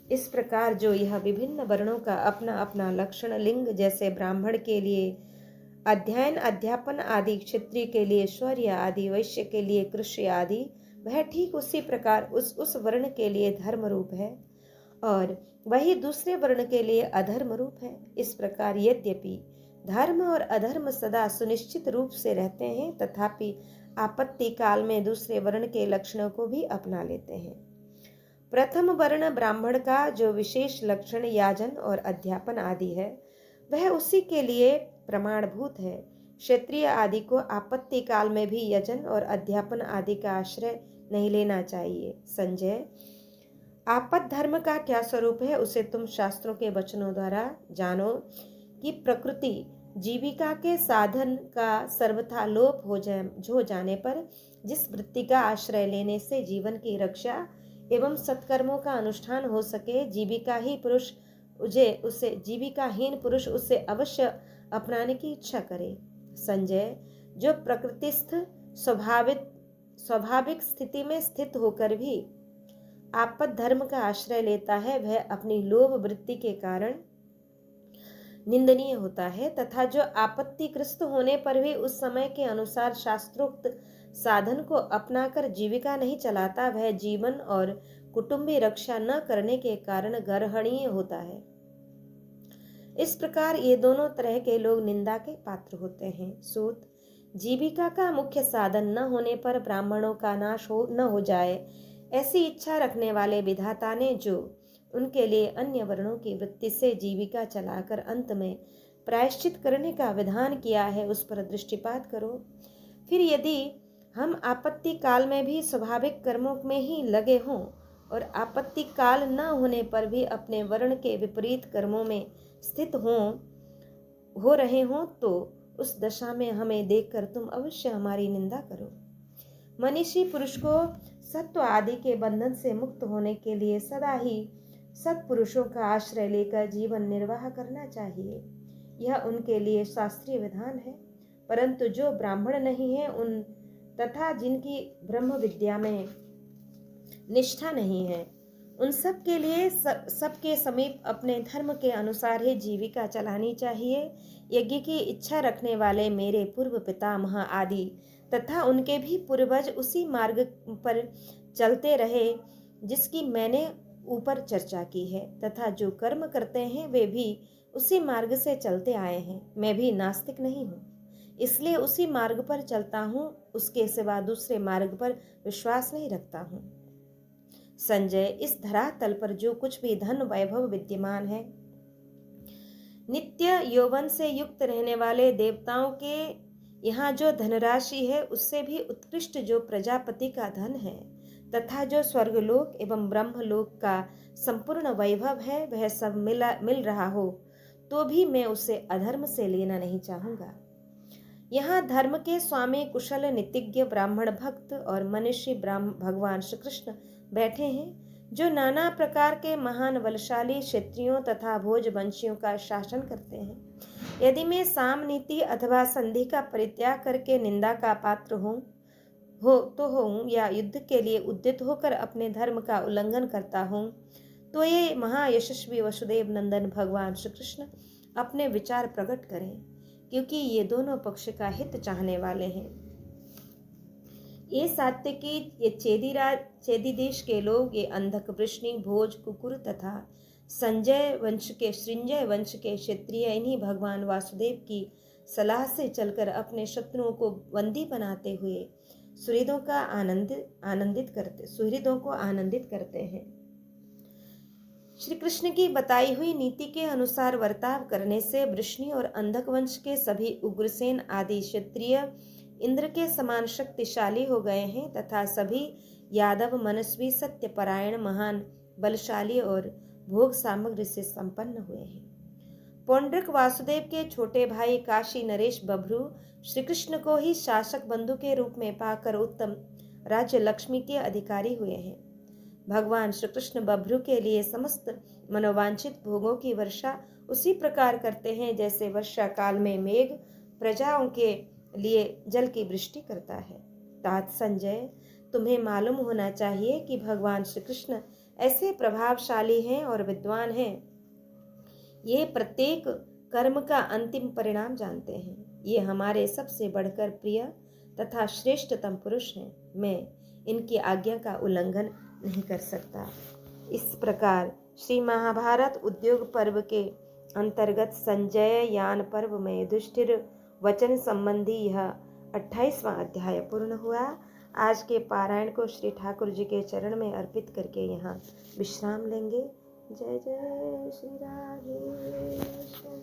इस प्रकार जो यह विभिन्न वर्णों का अपना अपना लक्षण, लिंग जैसे ब्राह्मण के लिए अध्ययन अध्यापन आदि, क्षत्रिय के लिए शौर्य आदि, वैश्य के लिए कृषि आदि, वह ठीक उसी प्रकार उस वर्ण के लिए धर्म रूप है और वही दूसरे वर्ण के लिए अधर्म रूप है। इस प्रकार यद्यपि धर्म और अधर्म सदा सुनिश्चित रूप से रहते हैं, तथापि आपत्ति काल में दूसरे वर्ण के लक्षणों को भी अपना लेते हैं। प्रथम वर्ण ब्राह्मण का जो विशेष लक्षण याजन और अध्यापन आदि है, वह उसी के लिए प्रमाणभूत है। क्षत्रिय आदि को आपत्ति काल में भी यजन और अध्यापन आदि का आश्रय नहीं लेना चाहिए। संजय, आपद धर्म का क्या स्वरूप है उसे तुम शास्त्रों के वचनों द्वारा जानो कि प्रकृति जीविका के साधन का सर्वथा लोप हो जाने पर जिस वृत्ति का आश्रय लेने से जीवन की रक्षा एवं सत्कर्मों का अनुष्ठान हो सके, जीविकाहीन पुरुष उसे अवश्य अपनाने की इच्छा करे। संजय, जो प्रकृतिस्थ स्वाभाविक स्थिति में स्थित होकर भी आपद धर्म का आश्रय लेता है, वह अपनी लोभ वृत्ति के कारण निंदनीय होता है, तथा जो आपत्तिग्रस्त होने पर भी उस समय के अनुसार शास्त्रोक्त साधन को अपनाकर जीविका नहीं चलाता, वह जीवन और कुटुंबी रक्षा न करने के कारण गर्हणीय होता है। इस प्रकार ये दोनों तरह के लोग निंदा के पात्र होते हैं। सूत, जीविका का मुख्य साधन न होने पर ब्राह्मणों का नाश न हो जाए, ऐसी इच्छा रखने वाले विधाता ने जो उनके लिए अन्य वर्णों की वृत्ति से जीविका चलाकर अंत में प्रायश्चित करने का विधान किया है, उस पर दृष्टिपात करो। फिर यदि हम आपत्ति काल में भी स्वाभाविक कर्मों में ही लगे हों और आपत्ति काल न होने पर भी अपने वर्ण के विपरीत कर्मों में स्थित हो रहे हों, तो उस दशा में हमें देखकर तुम अवश्य हमारी निंदा करो। मनीषी पुरुष को सत्व आदि के बंधन से मुक्त होने के लिए सदा ही सत्पुरुषों का आश्रय लेकर जीवन निर्वाह करना चाहिए। यह उनके लिए शास्त्रीय विधान है। परंतु जो ब्राह्मण नहीं है उन तथा जिनकी ब्रह्म विद्या में निष्ठा नहीं है, उन सब के लिए सबके समीप अपने धर्म के अनुसार ही जीविका चलानी चाहिए। यज्ञ की इच्छा रखने वाले मेरे पूर्व पितामह आदि तथा उनके भी पूर्वज उसी मार्ग पर चलते रहे जिसकी मैंने ऊपर चर्चा की है, तथा जो कर्म करते हैं वे भी उसी मार्ग से चलते आए हैं। मैं भी नास्तिक नहीं हूँ, इसलिए उसी मार्ग पर चलता हूँ, उसके सिवा दूसरे मार्ग पर विश्वास नहीं रखता हूँ। संजय, इस धरातल पर जो कुछ भी धन वैभव विद्यमान है, नित्य यौवन से युक्त रहने वाले देवताओं के यहाँ जो धनराशि है, उससे भी उत्कृष्ट जो प्रजापति का धन है, तथा जो स्वर्गलोक एवं ब्रह्मलोक का संपूर्ण वैभव है, वह सब मिल रहा हो तो भी मैं उसे अधर्म से लेना नहीं चाहूंगा। यहाँ धर्म के स्वामी कुशल नीतिज्ञ ब्राह्मण भक्त और मनुष्य भगवान श्री कृष्ण बैठे हैं, जो नाना प्रकार के महान बलशाली क्षत्रियों तथा भोजवंशियों का शासन करते हैं। यदि मैं साम नीति अथवा संधि का परित्याग करके निंदा का पात्र हूँ या युद्ध के लिए उद्यत होकर अपने धर्म का उल्लंघन करता हूँ, तो ये महायशस्वी वसुदेव नंदन भगवान श्री कृष्ण अपने विचार प्रकट करें, क्योंकि ये दोनों पक्ष का हित चाहने वाले हैं। ये सात्यकी, ये चेदी देश के लोग, ये अंधक, वृष्णि, भोज, कुकुर तथा संजय वंश के क्षत्रिय इन्हीं भगवान वासुदेव की सलाह से चलकर अपने शत्रुओं को बंदी बनाते हुए सुहृदों को आनंदित करते हैं। श्री कृष्ण की बताई हुई नीति के अनुसार वर्ताव करने से वृष्णि और अंधक वंश के सभी उग्रसेन आदि क्षत्रिय इंद्र के समान शक्तिशाली हो गए हैं, तथा सभी यादव मनस्वी, सत्यपरायण, महान, बलशाली और भोग सामग्री से संपन्न हुए हैं। पौंड्रिक वासुदेव के छोटे भाई काशी नरेश बभ्रू श्री कृष्ण को ही शासक बंधु के रूप में पाकर उत्तम राज्य लक्ष्मी के अधिकारी हुए हैं। भगवान श्री कृष्ण बभ्रू के लिए समस्त मनोवांछित भोगों की वर्षा उसी प्रकार करते हैं जैसे वर्षा काल में मेघ प्रजाओं के लिए जल की वृष्टि करता है। तात संजय, तुम्हें मालूम होना चाहिए कि भगवान श्री कृष्ण ऐसे प्रभावशाली हैं और विद्वान हैं। ये प्रत्येक कर्म का अंतिम परिणाम जानते हैं। ये हमारे सबसे बढ़कर प्रिय तथा श्रेष्ठतम पुरुष हैं। मैं इनकी आज्ञा का उल्लंघन नहीं कर सकता। इस प्रकार श्री महाभारत उद्योग पर्व के अंतर्गत संजय यान पर्व में युधिष्ठिर वचन संबंधी यह 28वां अध्याय पूर्ण हुआ। आज के पारायण को श्री ठाकुर जी के चरण में अर्पित करके यहाँ विश्राम लेंगे। जय जय श्री राधेश्याम।